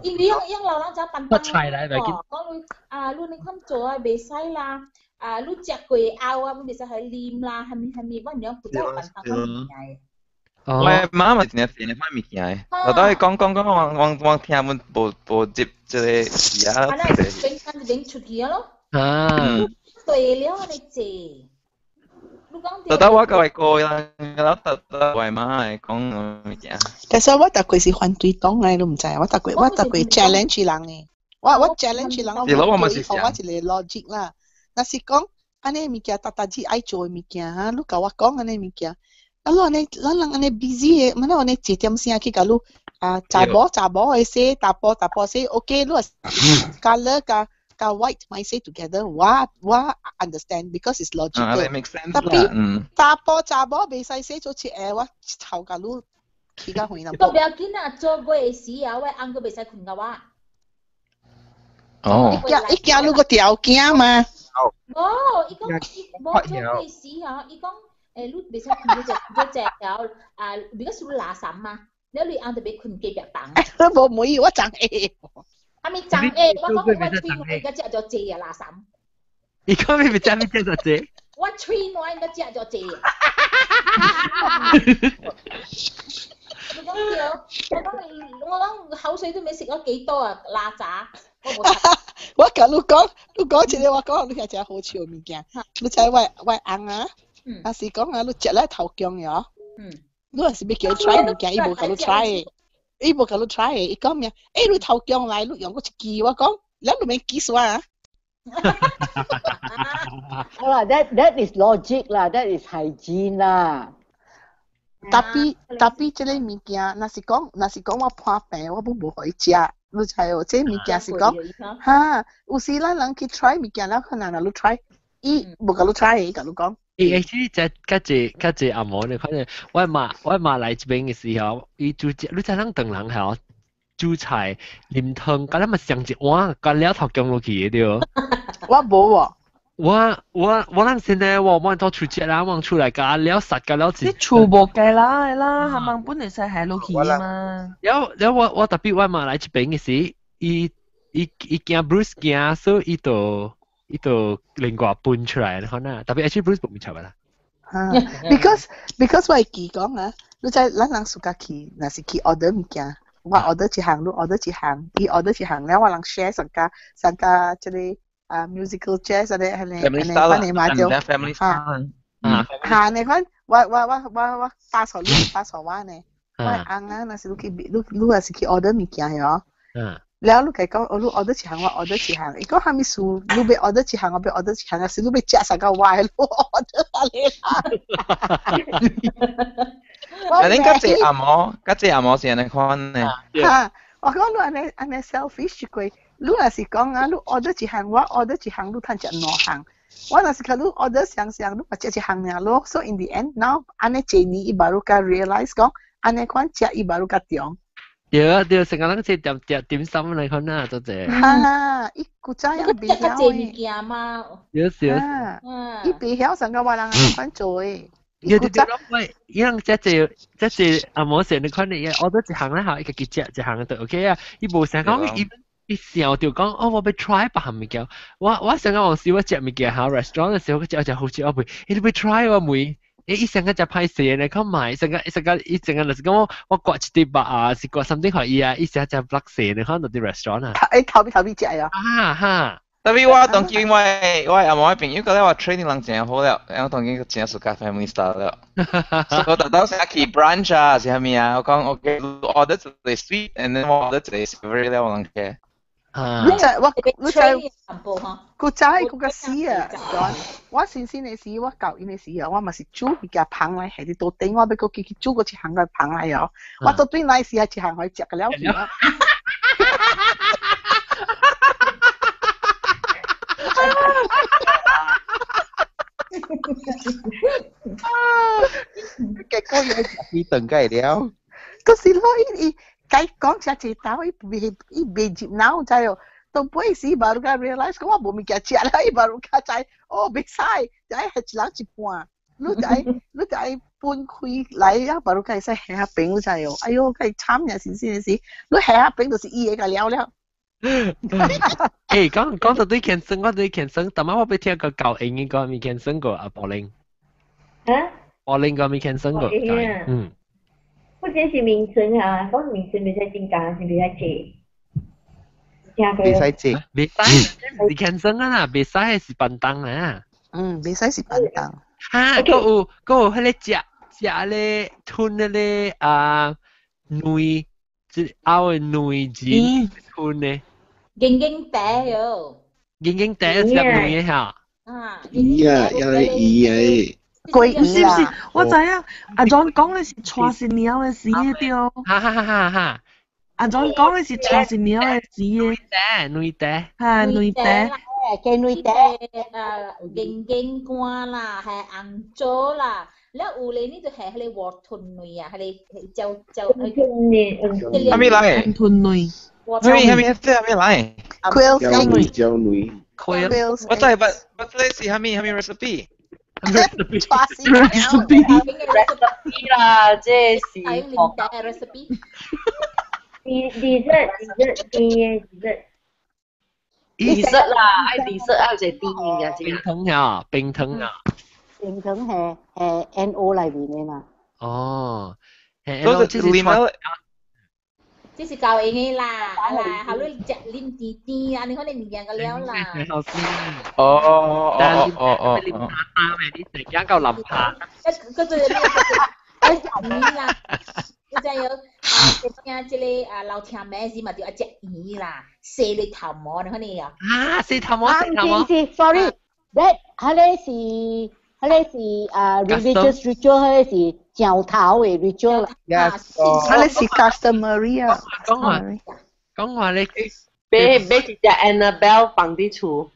因為因老人家笨笨講你看做未使啦，你食過後未使去啉啦，係咪乜樣負責笨笨嘅？我媽咪成日翻物件，我都係講，我聽們無接即係事啊。邊出去咯？對了，你借。特登我個係個人，然後特登為媽係講物件。其實我特別是反對黨嘅，都唔知。我特別 challenge 人嘅。我 challenge 人，我一個 logic 啦。那是講，安尼物件特自愛做嘅物件哈，你甲我講安尼物件。咱人安尼 busy 嘅，乜安尼幾點先去甲你查某嘅寫，查甫寫 ，OK， 你 color 甲 white 咪寫 together， 我 understand because it's logical。tapi 查甫未使寫做切誒，我頭甲你起甲遠啦。個表囡仔做過嘅時啊，我啱個未使困甲我。伊驚你個條件嘛？伊講冇做過嘅時啊，伊講。ลูกเบสคุณจะแจกแล้วบิก็สุรลาซ้ำมาแล้วลุยเอาแต่เบสคุณเก็บแบบตังค์บ่มวยว่าจังมีจังว่าก็ว่าทรีน้อยก็จะเจลาซ้ำอีกก็ไม่จังจะเจว่าทรีน้อยก็จะเจ我講我講口水都未食咗幾多啊！辣渣，我講你講一個，我講你係真好笑物件。你知我翁啊，那是講啊，你食咧頭姜呀，你係是要叫 try 物件，伊無甲你 try，伊無甲你 try，伊講咩？你頭姜來，你用個一支，我講，你都未記算啊。That is logic 啦 ，that is hygiene 啦。tapi 即個物件，若是講我破病，我無可以食，你知哦？即物件是講，哈，有時咱人去 try 物件，咱可能你 try，伊無甲你 try，伊甲你講。actually 較濟阿嬤咧，可能我媽來這邊嘅時候，伊煮只，你知咱當人係煮菜啉湯，甲咱咪上一碗，甲了頭薑落去嘅對。我無喎。我咱現在我到出街啦，我出來甲了殺甲了啲廚冇計啦，係啦，係咪本嚟使係落去嘛？然後我特別我媽來這邊嘅時，伊驚 Bruce 驚，所以伊就另外搬出來可能，特別 actually Bruce 冇錯啦。because 我係記講啊，你知咱人自家去，若是去 order 物件，我 order 一項，你 order 一項，伊 order 一項，แล้ว我人 share 上加即係。musical jazz อะไรอะไรมาเดียว family style ในคนว่าตาสอนว่าเนี่ยว่าอังนะสิลูกสิออเดอร์มีกี่อย่างเหรอแล้วลูกก็ลูกออเดอร์กี่อย่างว่าออเดอร์กี่อย่างอีกก็ทำมิสูลูกไปออเดอร์กี่อย่างไปออเดอร์กี่อย่างสิลูกไปแจกสักก็ว่าลูกออเดอร์อะไรล่ะ安尼較濟阿嬷是安尼款呢？嚇，我講你安尼 selfish 佢，你若是講啊，你 order 一項，我 order 一項，你攤食兩項。我若是講你 order 雙，你咪食一項爾咯。So in the end now，安尼一年伊baru ka realize 講，安尼款食伊baru ka中。對，成個人食點心嚟看啊，做者。嚇，伊古早樣袂曉誒。物件嘛。有。伊袂曉成個話人安尼款做誒。有喂，伊人即阿嬷成你看你，我都一項咧嚇，伊家己食一項就 OK 啊。伊無成講伊笑就講哦，我要 try 別項物件。我成個往時我食物件喺 restaurant 嘅時候，我食好似我袂，你要 try 我袂。伊成個就歹勢咧，佢買成個伊成個就是講我割一碟肉啊，是割 something 可以啊，伊成就 black 勢咧，可能啲 restaurant 啊。頭邊食啊。哈。特別我當見我阿媽朋友覺得我 training 人真好了，我當見真係屬 family style 了。所以我特登成日去 brunch 啊，是係咪啊？我講 OK order 一個 sweet and then 我 order 一個 savory 了，我諗嘅。你古早嗰個時啊，我先嘅時，我教因嘅時啊，我咪是煮一隻螃蟹喺啲度頂，我俾佢去煮嗰隻行嘅螃蟹哦，我都對那時係隻行可以食嘅了。結果伊等解了，嗰時攞伊講食隻豆，伊未接腦仔哦。到尾時baru ka realize 講我冇物件食啦，伊baru ka知哦，袂使，就係一人一半。你就係搬開嚟啊，baru ka 使下下餅就係哦。哎喲，佢慘嘅事，你下下餅就是伊個了。誒，講到對健身，我對健身，但係我俾聽個教英語個未健身過阿柏林。柏林個未健身過。我真是名稱啊，講名稱袂使真假，是袂使借。袂使借。袂使，是健身啊，袂使是笨蛋啊。袂使是笨蛋。嚇，個有迄個食咧吞咧內，即拗嘅內字吞咧。經帶喲。經帶食內嘅嚇。魚啊，有啲魚啊。唔是，我知啊。阿 John 講嘅是錯是鳥嘅事對。哈。阿 John 講嘅是錯是鳥嘅事。內帶。嚇，內帶。嘅內帶。經乾啦，係紅棗啦。แล้วอูเลยนี่จะแห่ให้เลยวอร์ทุนนุยอ่ะให้เลเจ้าทำไมไรทุนนุยทำไมไร Quail nuôi what type but let's see ทำไม recipe 啦即係recipe dessert 啦愛 dessert 愛就甜嘅冰糖啊冰糖係 NO 裏面嘅嘛。哦，都是裡面。即是教英語啦，啦，後來食啉甜，安尼可能物件個了啦。哦。你食緊夠淋下。嗰陣魚啦，你知有即個老聽名時嘛，就一隻魚啦，四粒頭毛，你可能有。四頭毛。是 sorry，that 係religious ritual 係是教頭嘅 ritual。係是 customary 啊。講話你俾隻 Annabelle 放啲厝。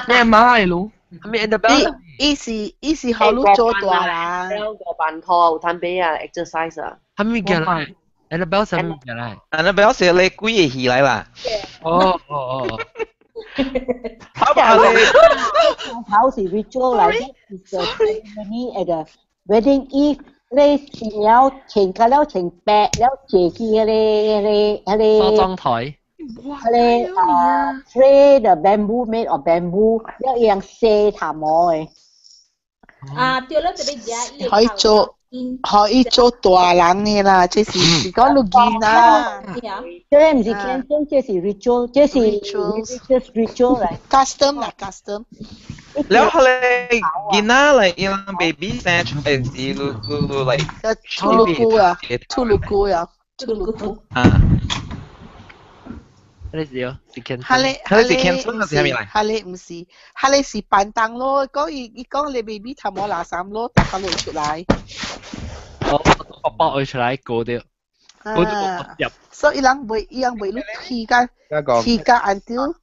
咩馬嚟咯？咩 Annabelle？伊是好路做大啦。個扮拖有攤俾啊 exercise 啊。係咪叫嚟 ？Annabelle 係咪叫嚟 ？Annabelle 係你鬼嘅戲嚟啦。哦。好吧，好是 ritual 嚟嘅，你誒個 wedding eve 你前了前個了前白了借去嗰啲梳妝台，嗰啲tray the bamboo made of bamboo 一樣細頭毛嘅。對啦，就你可以做大人嘅啦，即是講錄音啦。這唔是健身，這是 ritual，這是 religious ritual 嚟。custom 啦 custom。แล้วเขาเลยกินอะไรยัง baby แซนด์เป็นสีลูอะไรทูลูกูอ่ะทูลูกู係你試啊？是 cancel。係你 cancel 還是係咪嚟？係你唔是，係你是扮當咯。講你 baby 頭毛拿衫咯，大家攞出嚟。爆出来高啲，高啲入。所以人袂你黐架 until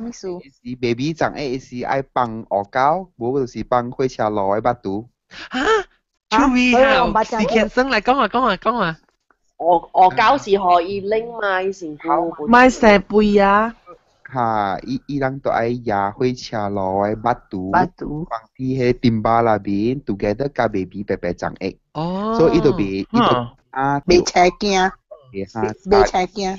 咩事？是 baby 長是愛放學交，無就是放火車路嘅巴肚。注意下，事件生嚟講啊。我交是可以拎埋成個。買蛇背啊！嚇，伊人都愛壓火車路嘅巴肚，放啲喺電巴那邊 ，together 加 baby 白白長哦，所以伊度別未車驚。未菜驚。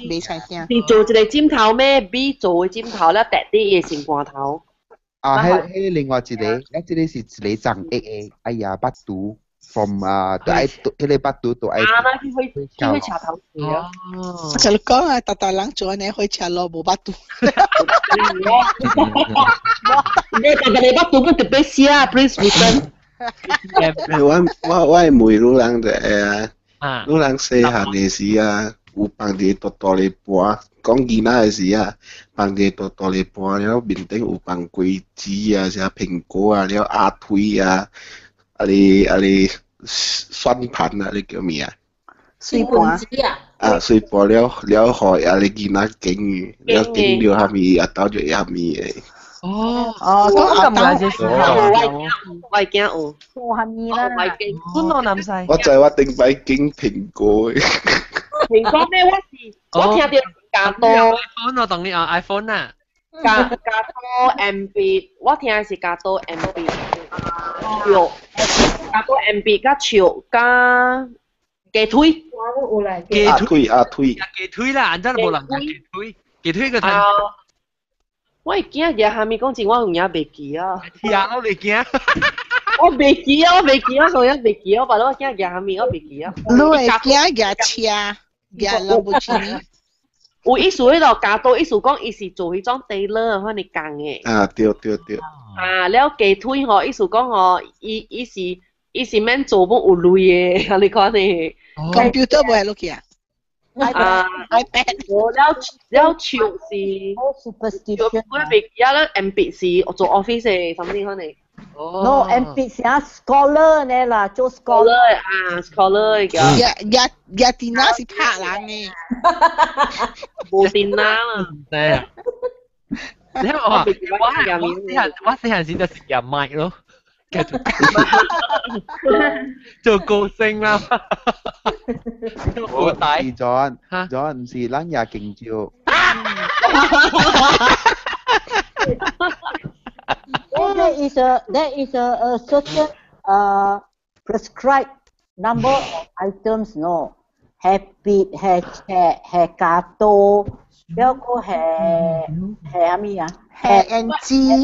你做一個尖頭咩 ？B 做嘅尖頭咧，滴啲嘢成罐頭。喺另外一個，即個是一個長嘅，哎呀，巴肚 from 都愛迄個巴肚都愛。那佢會茶頭嚟啊！我就講啊，大人做呢開車路冇巴肚。你大巴肚乜特別試啊 ？Please return。我妹女人就女人細漢嘅時啊，有放啲多多嚟盤，講囡仔嘅時啊，放啲多多嚟盤，然後面頂有放桂子啊，像蘋果啊，然後鴨腿啊，你酸盤啊，你叫咩啊？水盤水盤了害啊，你囡仔勁，了勁了下面啊，倒咗下面嘅。咁咁難嘅時候，我係驚我，我係咪啦？歡樂男婿。我就係話定擺經蘋果嘅。蘋果咩？我聽到加多。iPhone 我同你啊 ，iPhone 啊。加多 MB， 我聽係加多 MB， 加多 MB 加潮加雞腿。雞腿啦，真係冇人講雞腿個睇。我會驚嘢下面講真，我同人袂記啊。我袂記啊。我袂記啊，同人袂記啊，但係我驚嘢下面我袂記啊。你會驚嘢車，嘢老母親。有意思喺度加多，意思講伊是做迄種 tailor 可能講嘅。對。了雞腿吼，意思講吼，伊是免做本有鐳嘅，你講呢？computer 唔係錄嘅。iPad 我了潮是，我袂記啊，咧 MB 是做 office 嘅，something 可能。No MB 是啊 scholar 呢啦，做 scholar 嘅。日電腦是拍人嘅。冇電腦啦。係啊。你睇我細漢時就食入麥咯。做歌星啦，我係 John 唔是咱也勁照。There is a certain prescribed number of items, no. Habit, hair gato, แล้วก็hair 咩啊？hair NG 你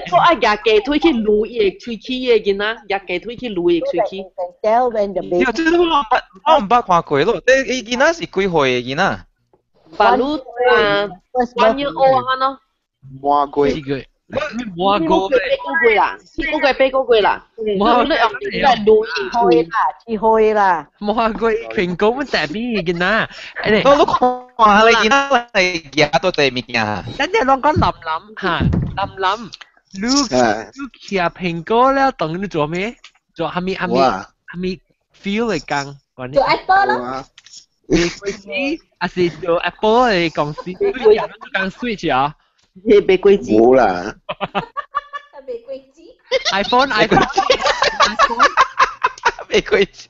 個啊日雞腿去滷嘢吹起嘅見啦，日雞腿去滷嘢吹起。即係我唔捌看過咯，你見啦是幾歲嘅見啦？八路1 year old 啊咯。摸過。摸過。8個月啦。摸你用嚟滷嘢啦。摸過蘋果乜特別嘅啦？我看下你見啦，你日都對物件啊？等陣我講林嚇，林，你食蘋果了，等你做咩？做係咪 feel 嚟講？做 Apple 咯。你貴子還是做 Apple 嘅公司？你人都講 Switch 啊？你俾貴子。冇啦。俾貴子。iPhone。俾貴子。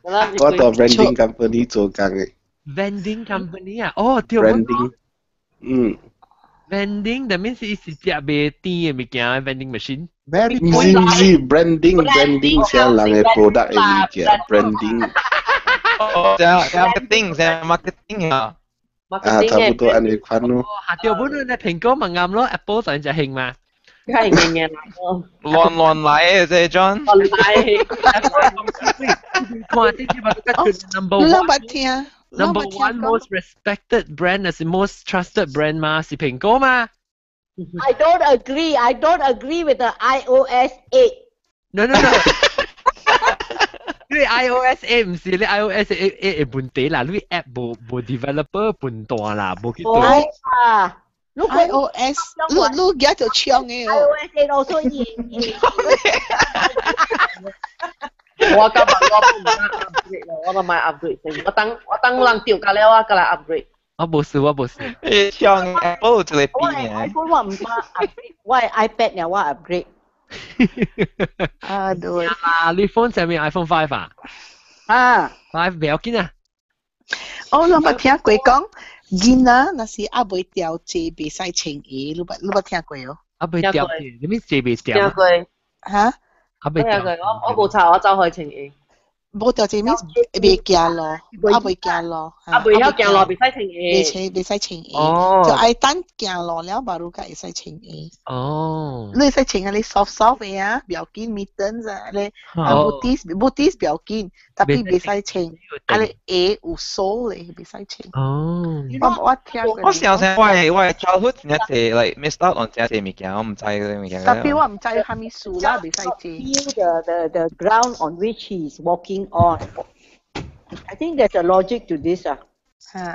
我做 branding company 做工嘅。vending company 啊，哦，對。branding，vending，that means 是食賣甜嘅物件 vending machine。唔是 branding 是人嘅 product 嘅物件 branding。marketing 啊。差不多安尼款咯。下條本來蘋果咪啱咯 ，Apple 上就興嘛。係嘅，亂來嘅啫 ，John。亂來。哇！啲啲乜嘢 number one most respected brand 係 most trusted brand 嘛，是蘋果嘛。I don't agree with the iOS 8。No。你 iOS 8唔是你 iOS 8嘅問題啦，你 app 冇 developer 笨蛋啦，冇去做。iOS 你而家就搶嘅哦。iOS 8also 我今日我唔得 upgrade 咯，我唔買 upgrade 先。我等人調價了，我過來 upgrade。我冇事，我冇事。像 Apple 就嚟變嘅。iPhone 我唔買 upgrade，我係 iPad 呢我 upgrade。對。你 phone 上面 iPhone 5啊？啊，5唔要緊啊。我冇聽過講，囡仔那是阿未掉蔗未使穿衣，你冇聽過哦？阿未掉蔗，你咩蔗未掉？聽過。嚇？阿未掉。我冇查，我走去穿衣。冇掉蔗咩？未行咯，阿未行咯。阿未曉行咯，未使穿衣。未使穿衣。哦。就愛等行咯了，巴如個會使穿衣。哦。你使穿啊？你 soft 嘅啊，不要緊 mittens 啊，你 booties 不要緊，但係未使穿。啊，你鞋有鎖咧，未使穿。哦。我聽過。我想我 childhood 真係 like missed out on 真係物件，我唔知嗰物件。特別我唔知係咪樹啦，未使穿。Feel the ground on which he is walking on. I think there's a logic to this 啊。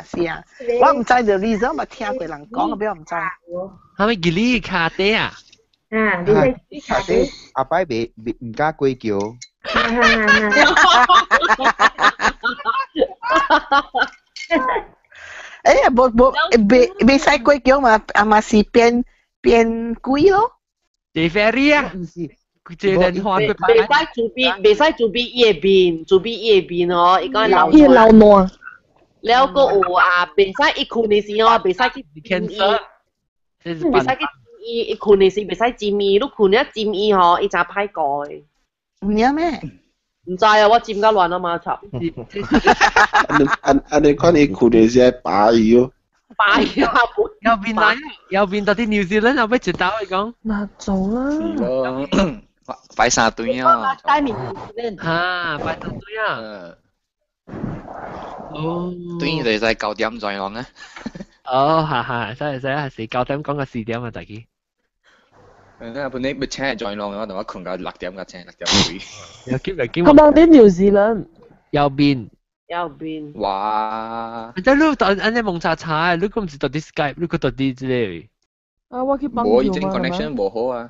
是啊，我唔知就 reason 咪聽過人講，俾我唔知。係咪吉利卡爹啊？你識卡爹？阿爸唔加鬼叫。哎呀，未使鬼叫嘛，嘛是變鬼咯。地 ferry 啊？唔是。佢人看佢未使做邊葉邊，做邊葉邊哦，而家流爛。แล้วก็未使一kunne時哦，未使去尖伊，未使去伊一kunne時未使尖伊，你kunne一尖伊嗬，伊就歹過。唔知咩？唔知啊，我尖得亂啊嘛，插。你講你kunne時係擺咗。擺啊！右邊到啲 New Zealand 有咩絕招嚟講？嗱，做啦。擺三堆啊！擺面啊，擺三堆啊！哦，對，就係9點再浪啊！哦，係，真係9點講個4點啊，大家。本嚟咪車係再浪嘅，但我困到6點架車，6點幾。又兼嚟兼。佢幫啲New Zealand。右邊。哇！但係你當安尼蒙查查，你咁唔是到啲 Skype，你個到啲之類。啊，我去幫我以前 connection 冇好啊。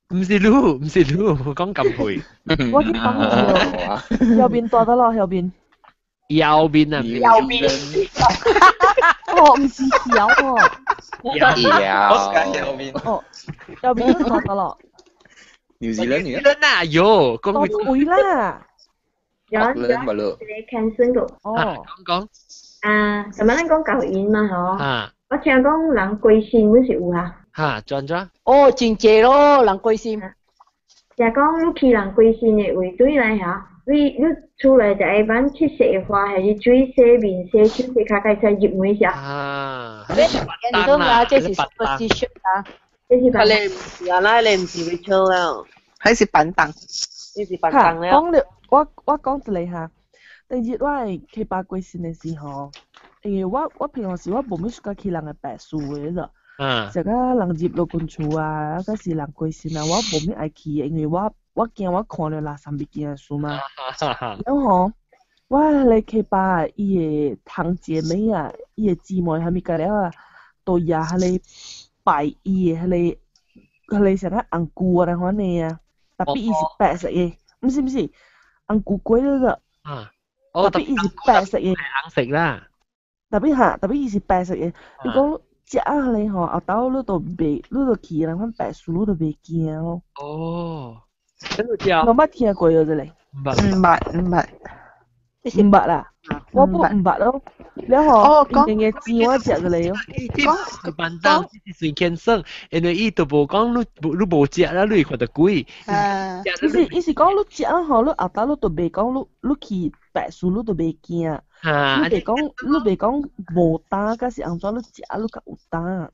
唔是你，我講咁配。我去幫你。右邊多得咯，右邊。右邊啊！右邊。哦，唔是小喎。右邊。哦，右邊都多得咯。New Zealand 嘅。啊，喲，講會啦。有你 cancel 到。哦。講。咁樣咱講教員嘛，嗬。啊。我聽講人歸線嗰時有啊。嚇，轉。哦，真濟咯，人歸線。就講你去人歸線嘅位對嚟嚇，你出來就係揾七色嘅花，係要水洗面洗手洗腳介曬熱門先。啊。你都話這是 superstition 啊？這是板凳。你唔是啊？那你唔是 ritual 啦？係是板凳。呢是板凳咧。講了，我講一嚟嚇。第二我係去八歸線嘅時候，因為我平常時我冇咩時間去人嘅白樹嘅啫。成個人入落軍厝啊，嗰時人歸線啊，我冇咩愛去嘅，因為我驚我看到垃圾物件嘅書嘛。然後我嚟去把伊個堂姐妹啊，伊個姊妹係咪個了啊，到夜係嚟拜伊個係嚟成個紅菇啊，嗰啲啊，特別伊是白色嘅，唔是紅菇龜嗰個。特別伊是白色嘅。紅色啦。特別伊是白色嘅，你講。食啊你吼，後頭你都袂，你都去人款白樹，你都袂驚咯。哦，真係假？我捌聽過咗啫咧。唔捌。唔捌啦，我不唔捌咯。然後人嘅字我食咗嚟咯。講板凳是算輕鬆，因為伊都無講你無食啦，你看得貴。伊是講你食啊吼，你後頭你都袂講你去白樹，你都袂驚。你袂講無膽，嗰是安怎你食你較有膽。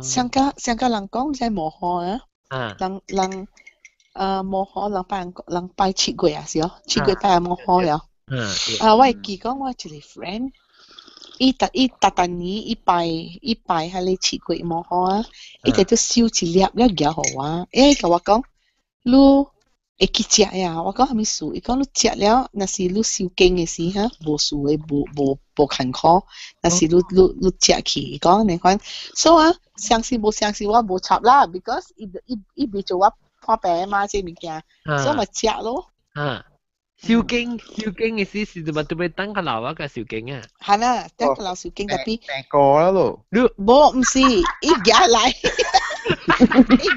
上個人講就係無好啊。人無好，人拜7月啊，是哦，7月拜無好了。我會記講我一個 friend，伊逐年伊拜係你7月無好啊，伊就都燒一粒了夾互我，伊甲我講，你會去食呀？我講係咪事？伊講你食了，若是你燒經嘅時哈，無事嘅，無坎坷，若是你食去，伊講你看，所以啊，相信無相信我無插啦 ，because 伊袂做我看病嘛，即物件，所以咪食咯。燒經嘅意思是點啊？對唔等個老啊個燒經啊？係啦，等個老燒經特別。病過啦咯。冇唔是，一夾嚟，一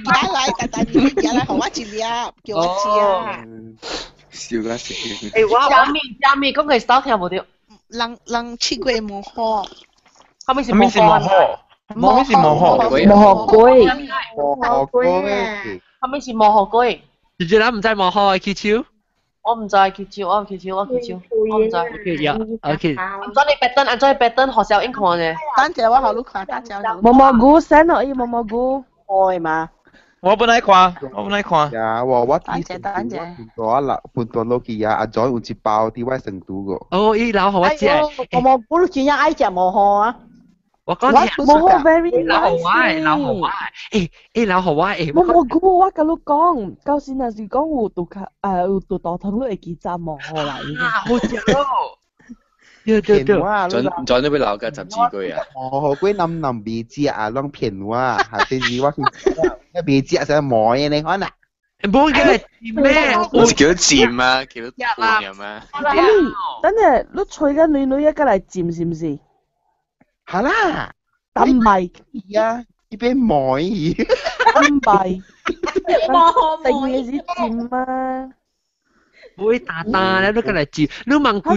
夾嚟，但係一夾嚟，好我一粒，叫我食。笑啦笑。誒，我下面講嘅收聽冇掉。人吃過冇好。後面是冇好。冇咩是冇學龜，冇學龜，冇龜啊！後面是冇學龜。住住啦，唔知冇學嘅翹超。我唔知翹超，我唔知。我唔知。OK。唔知你 pattern 學校應看嘅。等陣我好錄看，等陣。毛毛菇 send 落去毛毛菇。愛嘛？我本來看。呀，我等陣。半ตัวโลกี呀，阿 John 有一包啲外成都個。哦，依老好我知。毛毛菇轉樣愛食毛殼啊？我講你毛殼 very nice。老好啊，誒，老好啊，誒。毛毛菇我甲你講，舊時若是講有讀大堂你會記雜毛殼嚟嘅。好食咯。對。John 都俾鬧㗎12句啊。我龜冧鼻子啊，攏騙我，係第二我一鼻子成毛嘅你看啊。冇嘅咩？我叫佢佔啊，叫佢半咁啊。等陣你吹緊女一個嚟佔是唔是？係啦，抌咪呀，呢邊毛兒。抌咪。第二是佔啊。會打咧，你過嚟佔，你問佢，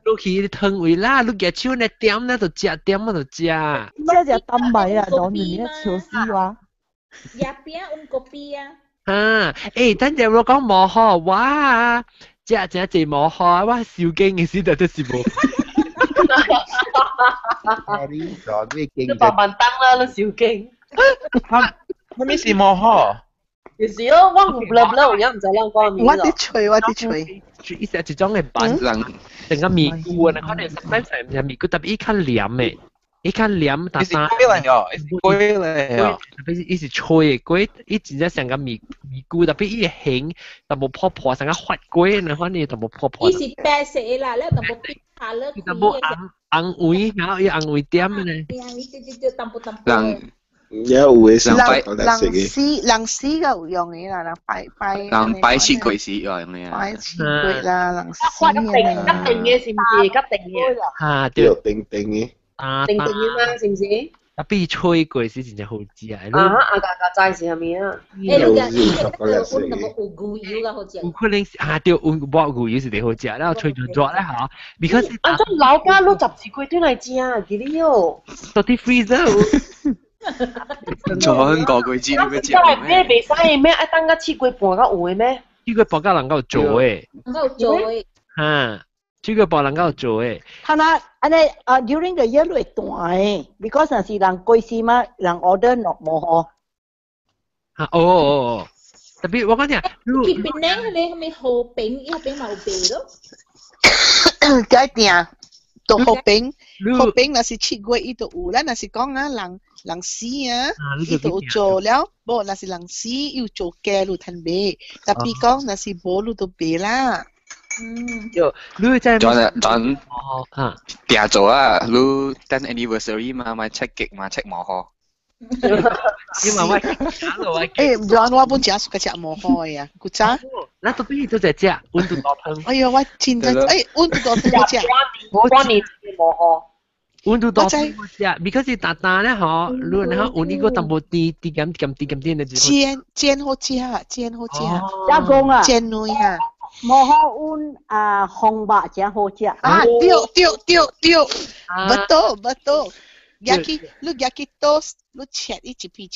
你去湯位啦，你夾手呢點咧就食，點就食。即係抌咪啊，當年嘅潮絲話。入邊un kopi 啊。啊，誒，等陣我講毛殼，哇，只毛殼，哇，笑經嘅先得是冇。你慢慢等啦，你小經。咩是毛殼？有時咯，我唔啦，而家唔使諗嗰面。我啲吹。一隻一種嘅板，成個米糊啊，你可能實際上米糊特別一看黏嘅。一看黏，但係龜嚟㗎，龜嚟㗎。特別一時脆嘅龜，一直在成個米糊，特別一輕，但冇破，成個滑龜，你看你就冇破。一時白色啦，แล้ว但冇變下咧。但冇硬位，然後要硬位點嘅咧。有嘅時候人死嘅有用嘅啦，人擺設櫃時有用嘅。擺設櫃啦，人死嘅。急定嘅是唔是？急定嘅。嚇，對。定嘅。定嘅嘛，是唔是？特別吹櫃時真係好食啊！價是係咪啊？有可能嚇對，冇牛油是最好食，然後吹住咗咧嚇。Because 啊，種老家攞14塊對嚟食啊，幾啲哦。到啲 freezer。John 個句知你咩知咩？未使咩？一等個切櫃半個有嘅咩？切櫃半個能夠做誒。能夠做誒。嚇，切櫃半能夠做誒。係啦，安尼during the year 會大誒 ，because 若是人貴時嘛，人 order 落無好。嚇哦，特別我講聽。佢邊咧？你係咪好餅？一餅冇餅咯？梗係啊！做好餅若是切過伊就有啦，若是講啊人死啊，伊就有做了，無若是人死要做嘅路吞賣，特別講若是無路就賣啦。有，你在John 啊，定做啊，你 10 anniversary 嘛，買 check cake 嘛 check 毛殼。你嘛喂，John 我本食個食毛殼呀，古早。那都必須都在食，溫度大湯。哎呀，我真係，溫度大湯我食。我年毛殼。溫度大湯我食 ，because 大大咧嗬，如果溫呢個淡薄啲咁嘅字。煎好食，煎好食。加工啊。煎女啊。毛殼紅白真好食。啊，對，betul。Yaki toast，你切一片，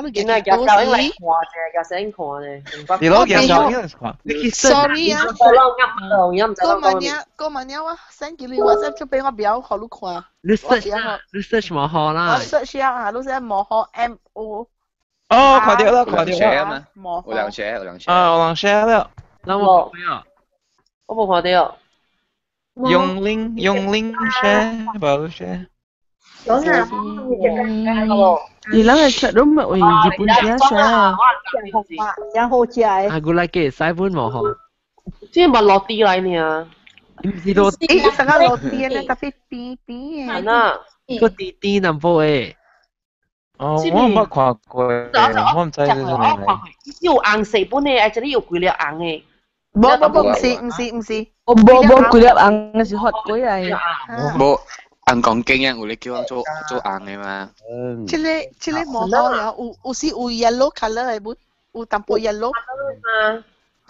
你 yaki toast 你攞嘢就呢個 sorry 啊，個問呀，我 send 你WhatsApp 出俾我表好你看。你 search 毛殼啦。我 search 下，你 search 毛殼 MO。哦，快啲啦，我兩 share。啊，我兩 share 了。那我冇看到。用 link share，冇 share。講下，你諗係食到乜為日本嘢食？真好食誒。啊，我嚟嘅西本毛殼。即係咪落地嚟呢？唔知落地，成個落地咧，特別邊嘅。係啦，個地淡薄誒。哦，我冇看過，我唔知呢種嘢。要硬食本咧，誒，這裡有幾粒硬嘅。唔是，我冇幾粒硬嘅是學鬼嚟。冇硬講經啊，我哋叫做硬嘅嘛。這個冇好呀，有時有 yellow color 嘅本，有淡薄 yellow。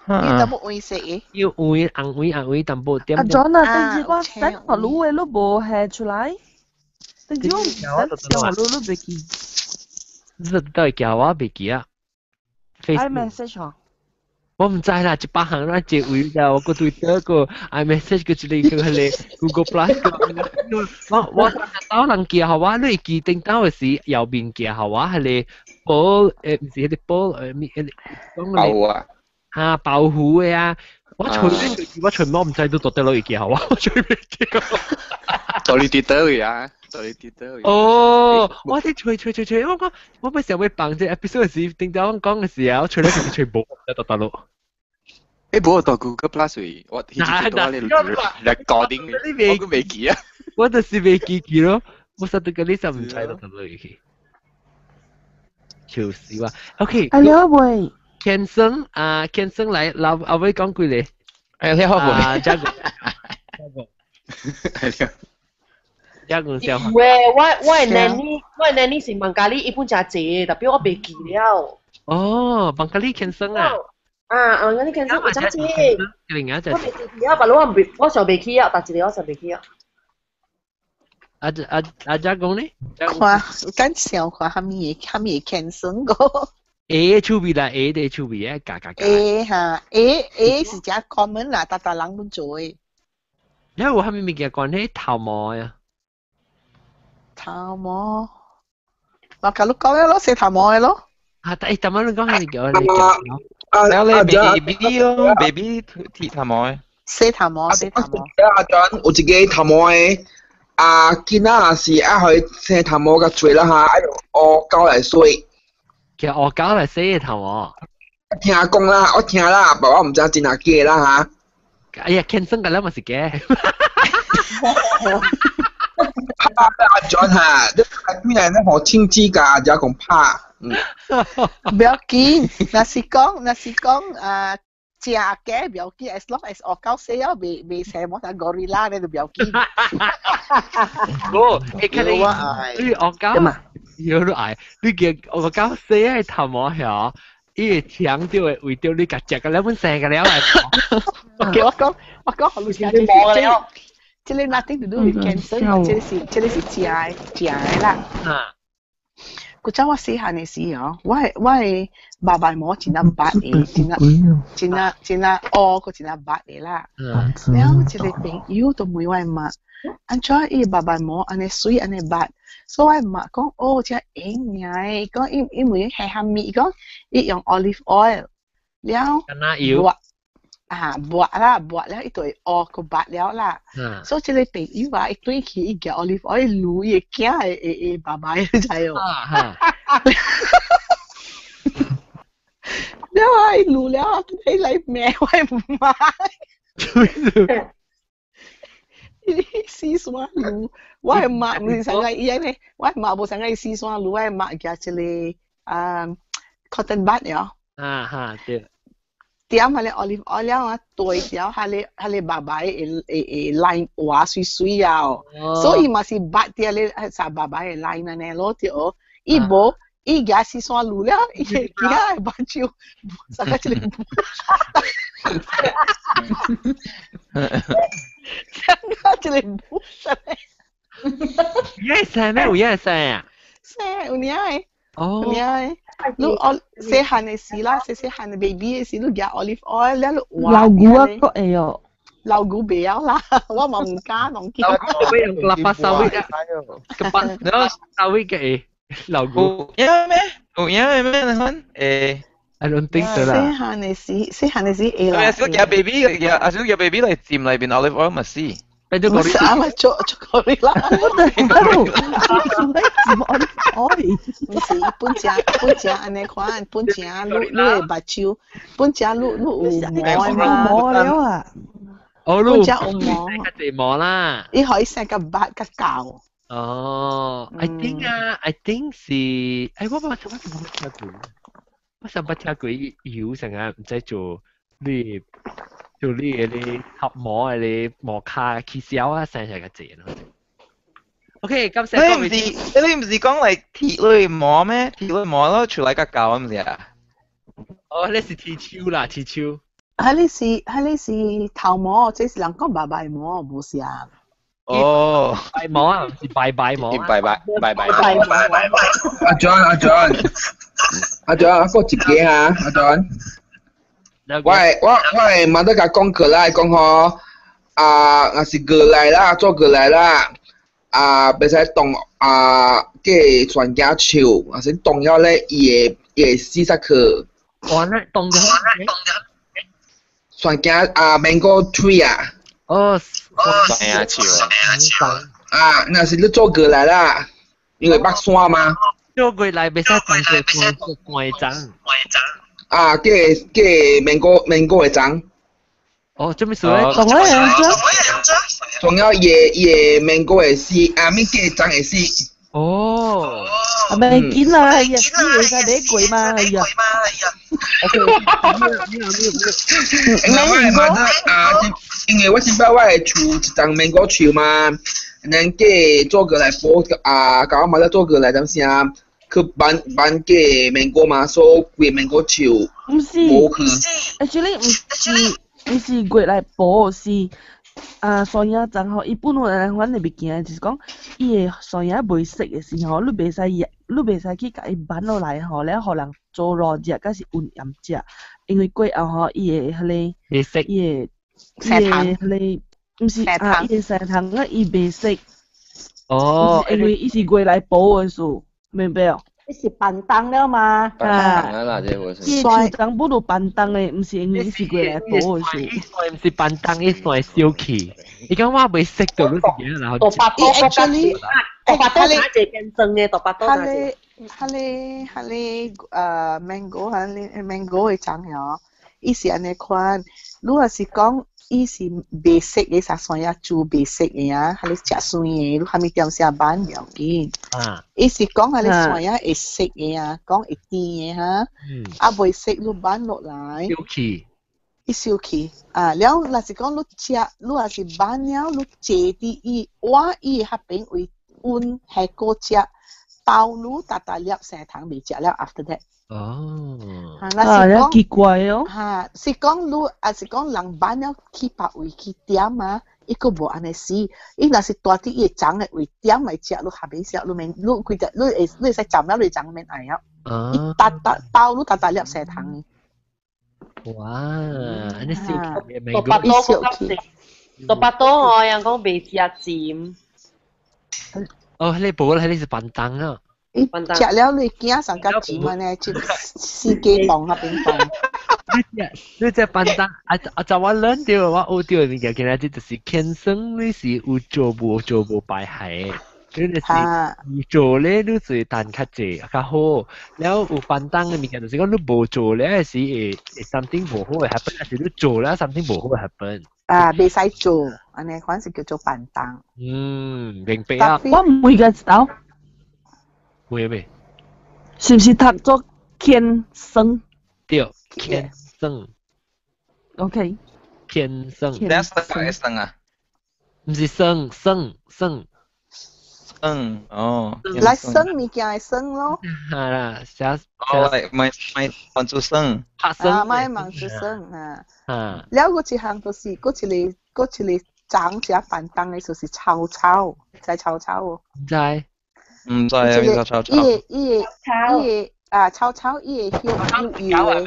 你淡薄黃色嘅。要硬淡薄點。阿 John 啊，定住我洗學路嘅都冇係出來。定住我洗學路都未記。呢都係叫我未記啊。iMessage 哦。我唔知啦，一百行啦，一位啦，我個 Twitter 個 iMessage 個之類個係 Google Plus 個，我打人記下話，你記定到嘅時右邊記下話係保唔是係保保啊嚇保護嘅啊，我隨我唔知都讀得落去記下話，我隨便記。到你跌到嘅啊！哦，我哋隨，我咪成日會扮隻 episode 嘅時，定到講嘅時候，除咗佢全部得得咯。誒，不過到 Google Plus 我之前都你 recording 我都未記啊。我就是未記咯，我實在嗰啲就唔睇得咯已經。笑死話 ，OK。阿廖妹，Ken生嚟，嗱，阿威講句嚟。阿廖妹，加個。喂，我nanny 是孟加利一般真濟，特別我未記了。哦，孟加利健身啊！孟加利健身有真濟。另外一隻。我未記了，不我上未記啊，但係我上未記啊。阿講呢？看，敢想看下面健身個。A 出邊啦 ，A 的出邊啊，加。A 嚇 ，A 是只 common 啦，大人都做嘅。因為我後面咪叫講起頭毛啊。頭毛，我教你講嘅咯，洗頭毛嘅咯。啊，但係點樣你講係叫แล้วเลย baby 咯 ，baby 剃頭毛嘅。洗頭毛。阿 John 有一個頭毛嘅，囡仔是愛去洗頭毛嘅嘴啦嚇，愛用烏膠來洗。其實烏膠來洗頭毛。聽講啦，我聽啦，爸爸唔知真係假啦嚇。哎呀，健身嘅啦咪是假。阿 John 嚇，你邊係學天資㗎，就講怕。不要緊，那是講正嘅不要緊 ，as long as 我搞死咗未寫冇得 gorilla 咧就不要緊。哦，你睇你我搞，有都嗌，你見我搞死喺頭毛下，依個強調嘅為咗你夾隻嘅兩本成嘅了嚟。OK，我講好，你聽啲冇嘅。這裡 nothing to do with cancer， 這裡是正啦。古早我細漢嘅時候，我爸爸摸真係白嘅，真係個真係白嘅啦。然後這裡朋友都問我媽，安怎伊爸爸摸安尼水安尼白，所以我媽講哦，真係嘅，講因為係蝦米，講伊用 olive oil，然後抹了一對個白了啦，所以這個朋友話一對起一個 olive oil 滷嘢驚係爸爸嘅仔哦。แล้วไอ้รู้แล้วไอ้ไรแม่ไว้มาซีสวารู้ว่ามาไม่สังเกตยังไงว่ามาบ่สังเกตซีสวารู้ว่ามาแกจะเลยcotton bud เนาะเดี๋ยวมาเลย olive oil แล้วตัวเดียวให้เลยบาบายline ว่าสวยๆอ่ะ所以嘛是 bud เดียวเลยสาบาบาย line นั่นแหละ咯เดี๋ยวอีโบ伊家是算路了，伊家把酒，啥个这里不？啥个这里不是嘞？有生咩？有生啊？生有年诶，哦，有年诶。你細漢嘅時啦，細漢嘅 baby 嘅時，你加 olive oil 了，老古啊個會哦。老古未有啦，我冇唔加，唔見。老古未用喇叭收嘅，個筆，然後收嘅。老古有咩？有咩你看？I don't think so 啦。細漢嘅時，係咪小嘅 baby 嘅？阿小嘅 baby 嚟佔裏邊 olive oil 咪是？俾咗嗰啲。啱啊，做嗰啲啦。唔是本隻安尼款，本隻你係白酒，本隻你有毛了啊。哦，本隻有毛。地毛啦。你可以食個白個膠。哦，I think 是，我上不聽過有成日唔使做呢就你合摸你摩卡起小啊，生出個字咯。OK，咁你唔是講嚟鐵類摸咩？鐵類摸咯，出嚟個教咁樣啊？哦，你是鐵鍬啦，鐵鍬。係你是頭摸，這是人講拜拜摸，冇事啊。哦，拜摸啊，唔是拜拜摸。拜。阿 John，我自己啊，阿 John。我問得佢講過來講嗬，我是過來啦，做過來啦，別使動嘅專家潮，我先動咗咧，也試下佢。我咧動咗。專家Mango Tree 啊。哦，酸呀潮。那是你做過來啦，因為北山嘛。做過來別使動做關章。嘅mango 嘅章。哦，做咩事咧？仲有椰 mango 嘅絲，咩嘅章嘅絲。哦。係咪見啦？係啊，啲嘢晒你貴嘛？係啊。因為我先把我係出一張 mango 潮嘛，然嘅做過來播搞我買咗做過來咁先啊。佢辦嘅 mango 嘛，所以 mango 潮冇去。actually 唔是過來播是所以正好一般人揾你別見，就是講伊個所以袂熟嘅時候，你袂使去甲伊辦落來吼，你可能做熱食，甲是溫鹽食，因為過後吼伊個迄個伊個迄個毋是伊個砂糖啊，伊袂熟。哦，因為伊是過來播嘅事。明白哦？你是板凳了嘛？伊市長不如板凳誒，唔是因為是過來播嘅事。唔是板凳，伊算小氣。你講我未識到嗰啲嘢，然後。多巴多打隻變真嘅，多巴多打隻。mango 嘅長呀，伊是安尼款。如果是講伊是袂熟嘅，啥算呀煮袂熟嘅啊，係你食酸嘅，你係咪點寫版唔要緊？伊是講係你算呀會熟嘅啊，講會甜嘅哈，袂熟你版落來。小氣。伊小氣了，若是講你食，你若是版了，你坐佇伊碗伊迄邊為溫係個食，包你大大粒砂糖未食了 after that。哦，有奇怪哦。是講你，是講人辦了去別位去點啊，伊個無安尼事。伊若是大啲伊長嘅位點嚟食，你下邊食，你免你佢只你會使浸了你長免捱啊。伊大包你大大粒砂糖嘅。哇，你小氣嘅多巴多嗰粒食，多巴多我人講未食尖。哦，你冇啦，你是笨蛋啊！食了你驚上個錢嘛呢？去司機房那邊放。你隻笨蛋，就我兩條我學到嘅物件，其實就是天生你是有做無敗係。你是做咧，你就彈較濟較好。然後有笨蛋嘅物件，就是講你無做咧，是會 something 無好嘅 happen，還是你做咧 something 無好嘅 happen。未使做，安尼款是叫做笨蛋。明白啊。我唔會嘅知道。會咩？是唔是讀作天生？對，天生。OK。天生。你係生生啊？唔是生。哦。來生物件係生咯。係啦，咪望住生。咪望住生啊。แล้ว嗰一項就是嗰一個長者笨蛋嘅就是臭臭，就係臭臭喎。唔知啊，臭臭。伊臭臭，伊會香油嘅。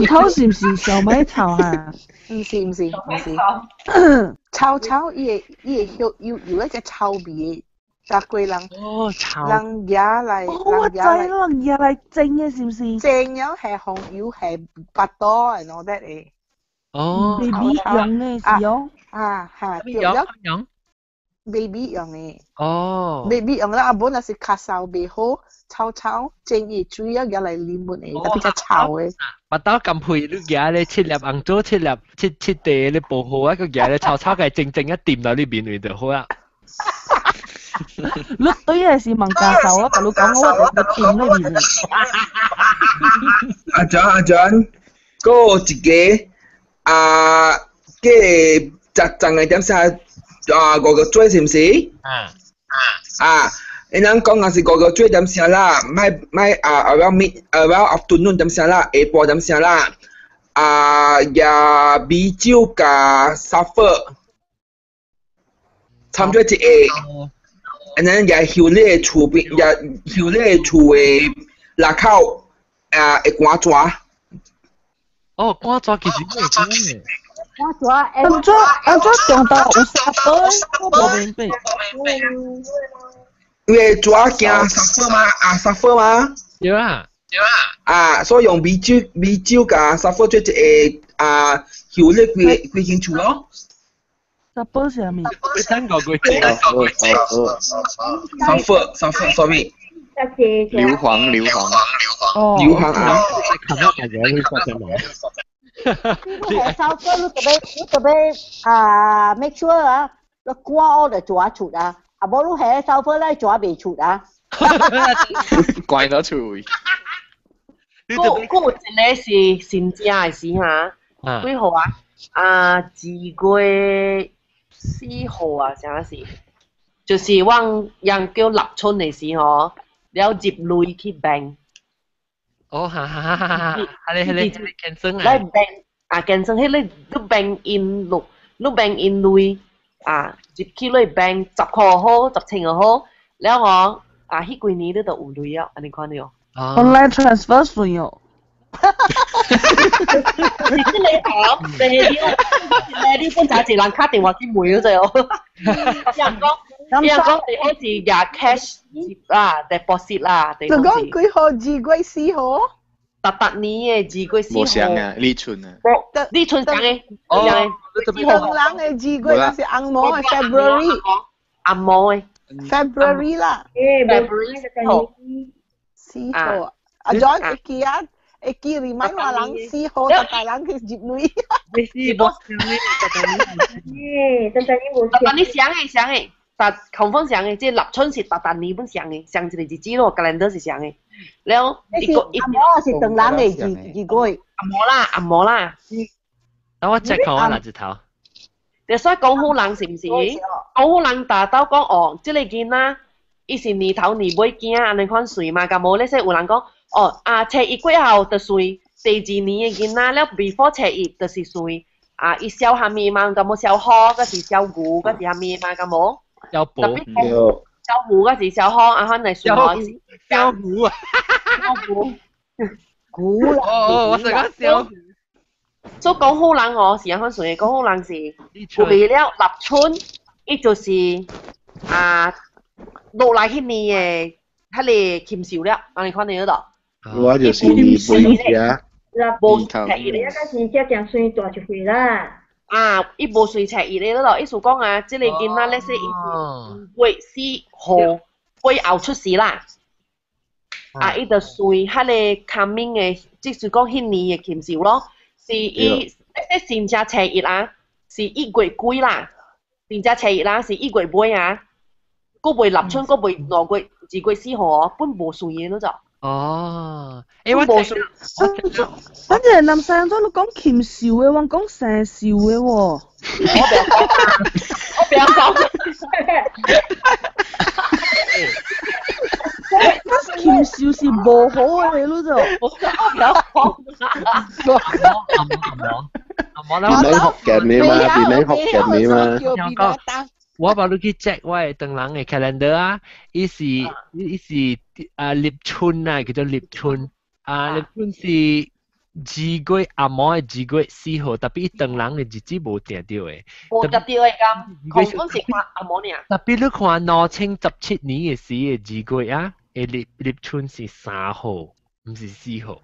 臭是唔是小米臭啊？唔是。臭臭，伊會香油一隻臭味，但貴人嘢嚟，我知咯，人嘢嚟蒸嘅是唔是？蒸咗係紅油係白多，and all that 嘅。哦。baby 用嘅是哦。用。baby 用嘅。哦。baby 用啦，本來是咳嗽未好，臭，蒸熱水啊，嘢嚟黏滿嘅，特別隻臭嘅。把刀咁配你嘢咧，切粒紅棗，切地你薄荷啊，個嘢咧臭嘅正一掂到呢邊就好啦。你對嘅是問教授啊，同你講我掂呢邊。阿 John，嗰一個嘅雜雜嘅點寫嗰個嘴是唔是？然後講係嗰個嘴點寫啦，咪around afternoon 點寫啦，下晡點寫啦，呀啤酒加sulfur，差唔多一個。and then 也後咧厝邊，也後咧厝嘅辣口會乾抓。哦，乾抓其實咩嘅？乾抓上到有sulfur，我冇明白。因為抓驚sulfur嘛，sulfur嘛。有啊。所以用啤酒加sulfur做一個後咧歸間厝咯。sulfur 是咩？sulfur sorry。硫磺。哦。硫磺啊。看到大家會發現嚟。sulfur 你特別make sure 你刮我就抓出啊，冇你係 sulfur 咧抓未出啊。怪得出。嗰有一個是新正嘅時嚇，幾號啊？2月4號啊，啥事？就是往人叫立春嘅時候，了接淚去病。哦，你健身啊？你病健身，你病因錄，你病因淚接去你病10號好，10千又好，了我迄幾年你就有淚了，你看到？Online transfer 算哦。你講，你本就係人卡電話機妹嗰隻哦。人講你好似廿 cash deposit 啦，就講幾號2月4號？特年嘅2月4號。冇上啊，立春啊。立春上嘅。哦。燈籠嘅2月那是紅毛嘅 February。紅毛嘅。February 啦。February 4號。阿 John Eki remind 話人4號就大人去接女。你冇上嘅，特年上嘅，但confirm上嘅，即係立春是特年本上嘅，上一個日子咯，calendar 是上嘅。แล้ว阿摩是燈籠嘅2月。阿摩啦。等我 check 下我日頭。你所以講好人是唔是？講好人大到講哦，即係見啦，伊是年頭年尾見啊，你看水嘛，咁冇咧，即係有人講。初一過後就水，第2年嘅囡仔了 before 初一就是水，伊燒下面嘛，咁冇燒河，嗰時燒牛，嗰時下面嘛，咁冇。燒寶。燒牛嗰時燒河，可能水海。燒牛啊！牛啦。我成日燒。所以講好人我時間水，講好人是為了立春，伊就是落來迄年嘅，迄個禽獸了，你看到到？我就是二杯嘅。無赤熱你一陣時只件水大一回啦。伊無水赤熱咧咯，意思講即個囡仔咧說2月4號會後出世啦。伊就水迄個 coming 嘅，即是講迄年嘅禽獸咯，是伊先正赤熱是1月幾啦，先正赤熱是1月尾嗰未立春，嗰未2月2月4號本無水嘅咯就。哦，我冇水。反正南山都講禽獸嘅，我講蛇獸嘅喎。我不要講。禽獸是無好嘅咯就。我不要講。變你學嘅你嘛，變你學嘅你嘛。我把你去 check 我嘅燈籠嘅 calendar 伊是立春叫做立春，立春是2月阿摩嘅2月4號，特別伊燈籠嘅日子無定到嘅。無定到嘅咁，confirm是看阿摩呢。特別你看2017年嘅時嘅2月立春是3號，唔是4號。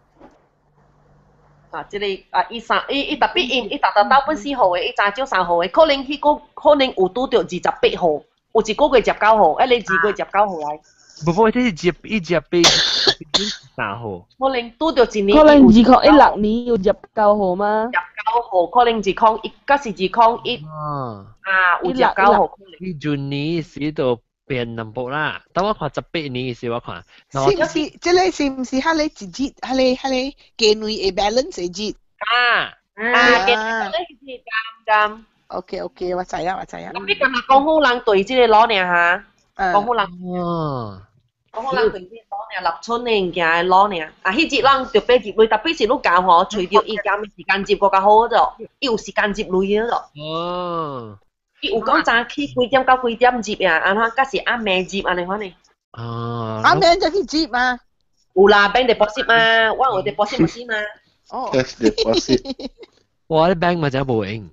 即個伊特別伊達到本4號嘅，伊早少3號嘅，可能有拄到28號，有一個月19號，你2月19號來。不，這是18 3號。可能拄到一年。可能2016年有19號嗎？19號可能2021，嗰是2021。有19號。伊舊年時就變number啦，等我看18年嘅時我看。是唔是？即係是唔是？佢哋自己，佢哋幾年嘅 balance 嘅節？嘅咧是咁。OK，我知啊。咁你今日講好人對即個攞呢嚇？講好人。講好人對即個攞呢，立春呢物件攞呢。啊，迄節人特別接累，特別是你教吼，除掉伊減時間接個較好咗，有時間接累咗。伊有講早起幾點到幾點接啊？安怎？嗰時暗暝接安尼款呢？暗暝就去接嘛。有啦，bank deposit 嘛，我有 deposit machine 嘛。cash deposit。我啲 bank 咪真係冇用。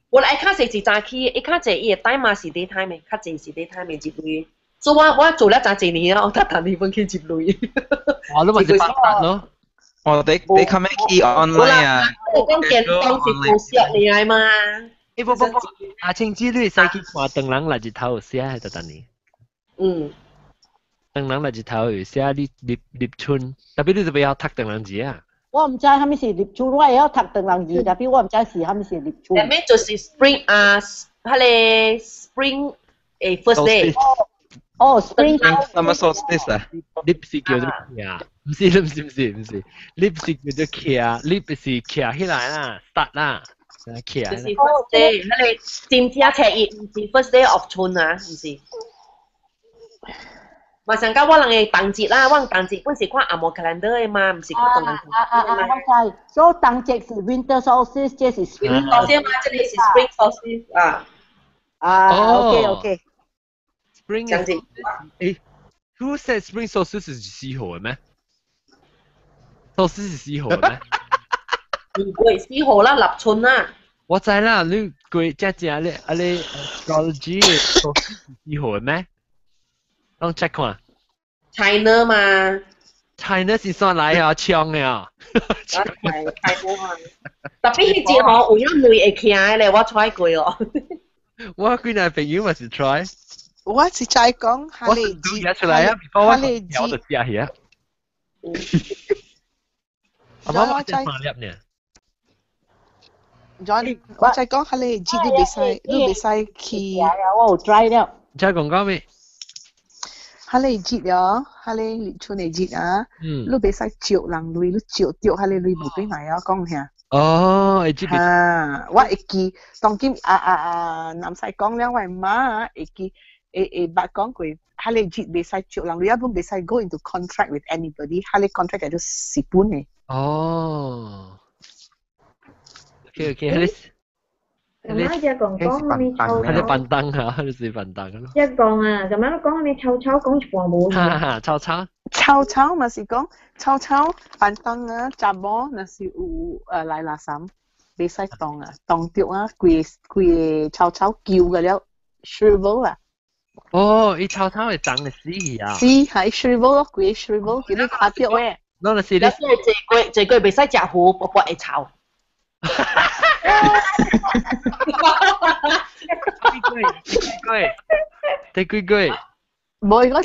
我嚟較濟是早起，伊較濟伊個 time 嘛是 daytime 嘅，較濟是 daytime 嘅接累。所以我做了真濟年啊，我得等你分去接累。我都咪是八達咯。你 come key online 啊？我講電動是冇蝕你嚟嘛。不，阿青之你使去看燈籠來日頭寫喺度等你。燈籠來日頭有寫立春，特別你就不要讀燈籠字啊。我唔知係咪是立春，我係要讀燈籠字，特別我唔知是係咪是立春。誒咩就是 spring 啊，係咧 spring 誒 first day。spring summer solstice 啊 ？lip 是叫做徛，唔是，lip 是叫做徛 ，lip 是徛起來啦，start 啦。就是 first day，你正正赤熱，唔是 first day of 春啊，唔是。馬上講我人嘅冬節啦，我人冬節本是看阿摩 calendar 嘅嘛，唔是看東南。我知，所以冬節是 winter solstice， 即是 spring solstice 嘛，這裡是 spring solstice OK。spring 誒 ，who said spring solstice 是4號嘅咩 ？solstice 是4號嘅咩？唔會4號啦，立春啦。我知啦，你佢正咧，啊你 astrology 4號嘅咩？我 check 看。China 嘛。China 是算來啊，槍嘅啊。係 China 嘛。特別迄節吼，有樣類會行咧，我 try 過哦。我幾個朋友咪是 try。我是在講哈利字出來啊，哈利字我就知啊。我媽真係發呢。John， 我在講哈利字你袂使去。我有 try 了。再講咩？哈利節啊，哈利立春嘅節啊，你袂使照人類，你照掉哈利類冇對埋啊，講下。會知別。我會記，當今南西講了，我媽會記，會捌講過，哈利節袂使照人類，一般袂使 go into contract with anybody， 哈利 contract 係都蝕本嘅。OK， 哈利。咁啊，只講講咪臭臭。係你笨蛋啊！你是笨蛋咯。一講啊，咁樣講咪臭臭講全部。臭臭咪是講臭臭笨蛋啊！雜波那是有來垃圾，袂使當啊，當掉啊，規臭臭叫嘅了 shrivel 啊。伊臭臭係長嘅死啊。是係 shrivel 咯，規 shrivel 叫你卡掉嘅。那是你。這個袂使食糊，薄薄會臭。第幾句？冇講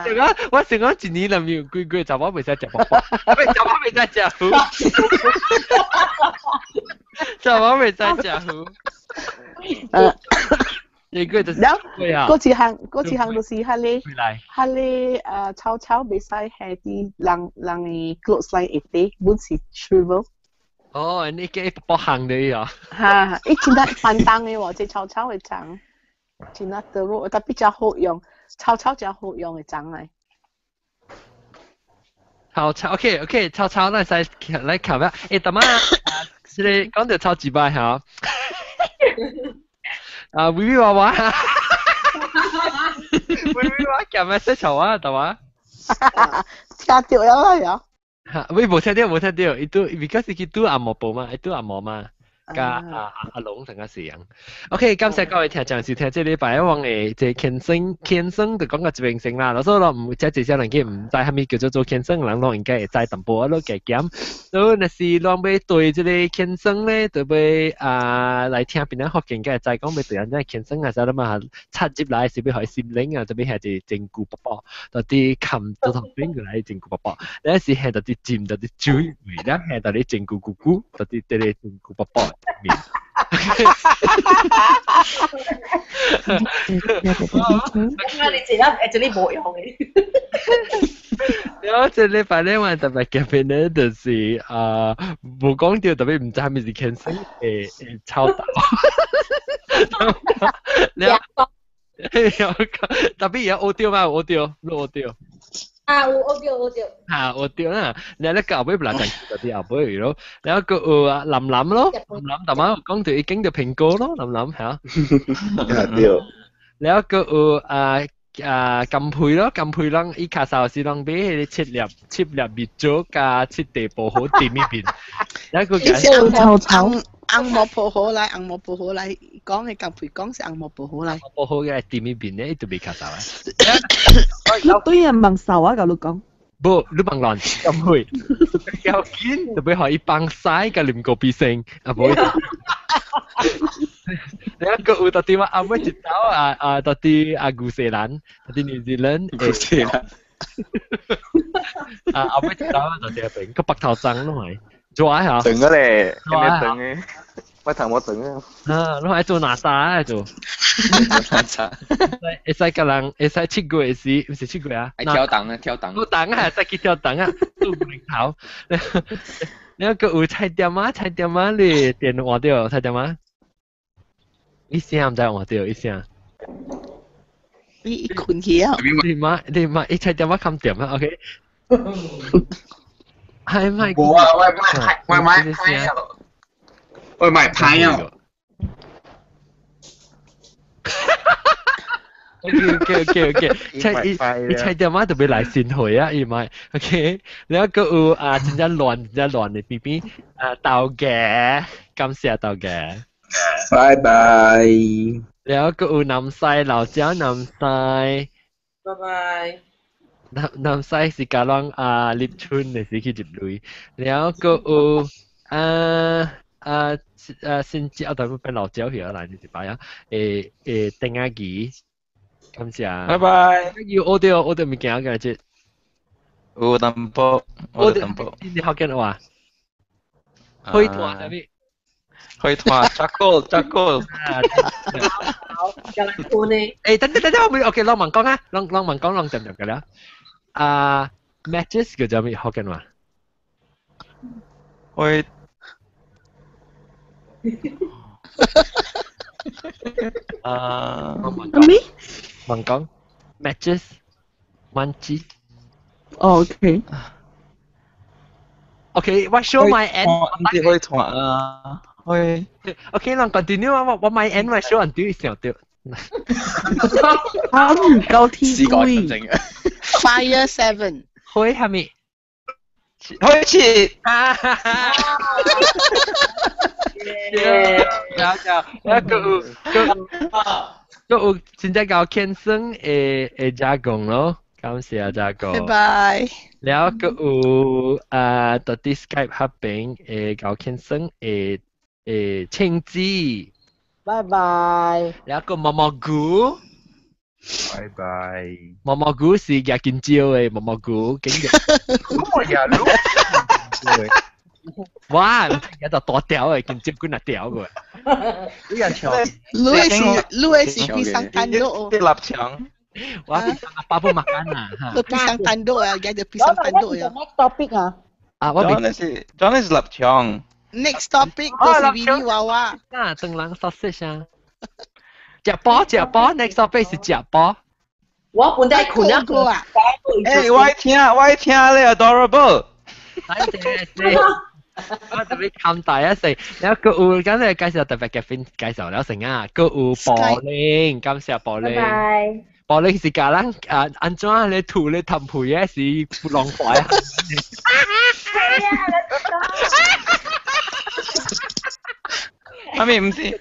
這句我成講一年裡面有幾句，就我未使食薄薄，就我未使食糊，就我未使食糊。呢句就是嗰次行就是哈利臭臭袂使係啲人嘅 clothes line 一啲，本是 shrivel。你嘅薄行你啊？一真係笨蛋嘅喎，隻臭臭嘅長，真係得咯，特別就好用，臭臭就好用嘅長嚟。臭臭 OK， 臭臭那使來考咩？大媽，是你講到臭字bài嚇。微娃娃夾咩色潮啊，大媽？聽到了呀？冇聽到，伊都 because 佢都阿嬷報嘛，都阿嬷嘛，加阿龍同阿時人。OK， 感謝各位聽眾收聽，這禮拜我哋即係健身就講個疾病性啦，所以咯唔即係少人嘅唔知係咪叫做健身，人咯應該會知淡薄咯嘅減。所以那是讓要對這個健身咧，就要來聽邊啲學健嘅，就係講要對人真係健身啊，就諗下插入來是要開心靈啊，就要係啲整固寶寶，到啲琴到頭邊個嚟整固寶寶，第一時係到啲尖到啲嘴尾啦，係到啲整固咕咕，到啲啲整固寶寶面。你自己冇用嘅。有這禮拜咧，我特別夾邊咧，就是冇講到特別唔知係咪是 cancel 抄到。特別有 audio 嗎？audio 錄 audio。有 audio。audio 啦，你咧個後尾唔係就啲後尾咯，然後個林林咯，林林頭晚講到已經就蘋果咯，林林嚇。對。然後個金配咯，金配啷依卡壽司啷俾你切粒滅咗加切地步好掂呢邊，然後個硬莫鋪好嚟，硬莫鋪好嚟，講嘅金配講是硬莫鋪好嚟，鋪好嘅掂呢邊咧，呢度未卡壽啊。你對人問仇啊，咁你講。不，你問亂金配，有見就俾可以幫曬嘅連個必勝啊，冇。แล้วก็ตอนที่ว่าเอาไม่จิตเจ้าตอนที่กูเซลันตอนที่นิวซีแลนด์กูเซลันเอาไม่จิตเจ้าตอนที่เป็นก็ปักเท้าจังหน่อยจ้าเหรอ整个嘞，有没整诶？我睇我整啊。你係做哪吒啊做？哪吒？會使個人會使切過時，唔是切過啊？跳檔啊，跳檔。跳檔啊，使去跳檔啊，做零頭。แล้วก็菜店啊，菜店啊，你電話掉菜店啊？一聲唔知換掉一聲。你困起啊？你媽，一菜店啊冚店啊 ，OK？ 係咪？我買牌啊！OK，菜店啊特別來先回啊，唔係 OK。แล้วก็真係亂嘅 BB 豆嘅，感謝豆嘅。拜拜。แล้วก็น้ำใส老椒น้ำใส。拜拜。น้ำใส是การลองลิปชุนเนี่ยสิคิดจุดลุยแล้วก็先至我哋會俾老椒去嚟，你知吧呀？丁阿吉，感謝。拜拜。要audio物件嘅啫。有淡薄，有淡薄。你學緊話？開團係咪？開團，Jackal。好，就嚟判你。等，我 OK， ลอง問講啊，ลอง問講，ลองจำกันแล้วmatches 嘅就咪學緊話？開。問講 matches munchies OK what show my end 你可以同開 OK 讓 continue 我 my end 我 show until 時候掉唔夠天灰 Fire 7開係咪開始有真正搞健身嘅加工咯，感謝加工。拜拜。แล้วก็ตอนที่ Skype 合併搞健身清枝。拜拜。แล้วก็毛毛菇。拜拜。毛毛菇是日見招嘅毛毛菇，竟然。我呀，哇！有就多屌嘅，見接官啊屌嘅。呢人長。Lu是pisang tanduk. Di lapang. Wah, apa pun makan lah. Lu pisang tanduk ya, ada pisang tanduk ya. Next topic ah. John is lapang. Next topic tu si Vivi Wawa. Nah, tenglang sausage ah. 食包 ，next topic 是食包。我本來困啊。誒，我聽咧 adorable。我特別冚大一成，然後佢會咁你介紹特別嘅片介紹了成啊，佢會玻璃，感謝玻璃。玻璃是假人安怎你塗你氹配嘅是浪費啊？阿咪唔是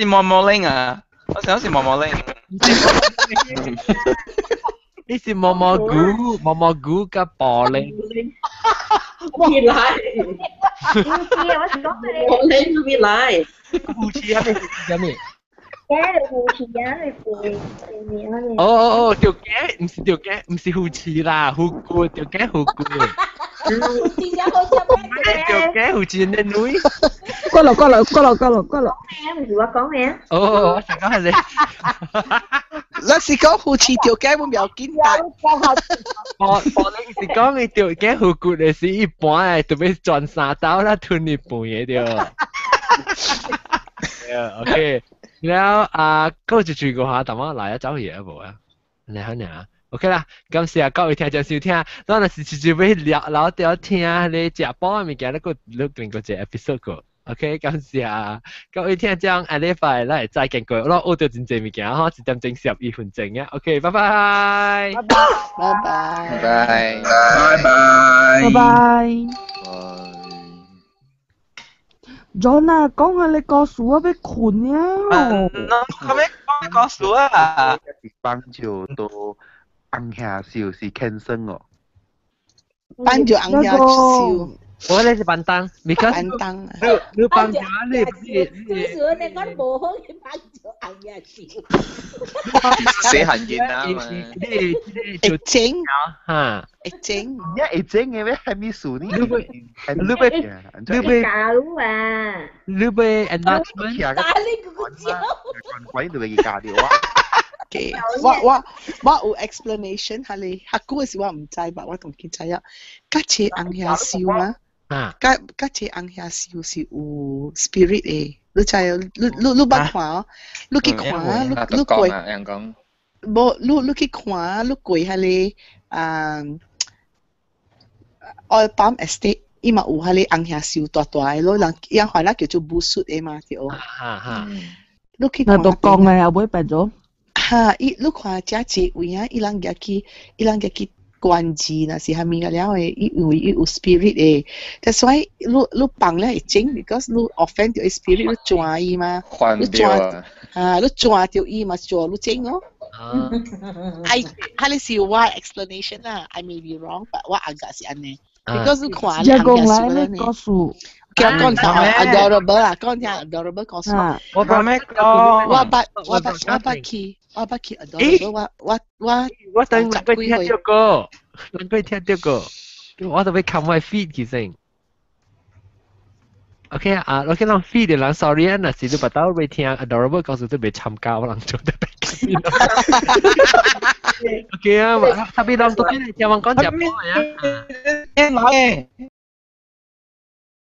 毛毛玲啊，我想是毛毛玲。呢是毛毛菇嘅玻璃。別嚟，我拎都別嚟。胡刺係咪？有咩？胡刺啊，你哦，條頸唔是條頸，唔是胡刺啦，胡菇條頸胡菇。條頸胡刺你女。過來。唔係我講咩啊？哦，我想講係你。那是講夫妻條件冇要緊大。我你是講你條件好骨嘅是一般誒，特別轉三刀啦，吞一半嘅對。OK， แล้วก็จะช่วยกูหาแต่ว่าหลายเจ้า嘢冇啊，你好呢？OK 啦，感謝各位聽眾收聽，當然是就俾聊聊聽你食飽嘅物件，你個另個隻 episode 個。OK， 感謝各位聽眾，下禮拜嚟再見過，我學到真濟物件呵，1點鐘12分鐘嘅 ，OK， 拜拜，拜拜，拜拜。John 啊，講下你個數啊，俾困啊！係咪講個數啊？幫就都按下笑是天生哦。幫就按下笑。我呢是板凳，你講板凳，你板凳你最少你講冇好嘅板就按下笑。死痕見啊！會整嚇，會整，一會整嘅咩？係咪數呢？你假路啊！你被 announcement， 打你個招，鬼都會假掉啊！我有 explanation 下你，下個時我唔知吧，我同佢知啊，家姐按下笑嘛。家姐按下笑是有 spirit 嘅，你知你捌看哦，你去看，你跪，冇你去看，你跪下你Oil Palm Estate， 伊嘛有下你按下笑大大嘅咯，人因話啦叫做 busut 嘅嘛，對哦。你去看，那都講嘅又會變咗。你看家姐位啊，伊人家去。關字那是下面嘅了誒，因為有 spirit 誒，但所以你幫咧係整 because 你 offend 到 spirit 你抓伊嘛，你抓你抓到伊嘛，抓你整咯。係你是我 explanation 啦 ，I may be wrong，but 我阿家是安尼 ，because 你看你講嚟你告訴。講聽 adorable 啊，講聽 adorable 講什我講咩講？我不去 adorable， 我等佢聽到個，等佢聽到個，我就會撳埋 feed 其實。OK 啊，我見到 feed 嘅人 sorry 啊，那時都不到會聽 adorable 講數都未參加，我人做得比較。OK 啊，特別人都聽你聽我講就冇呀。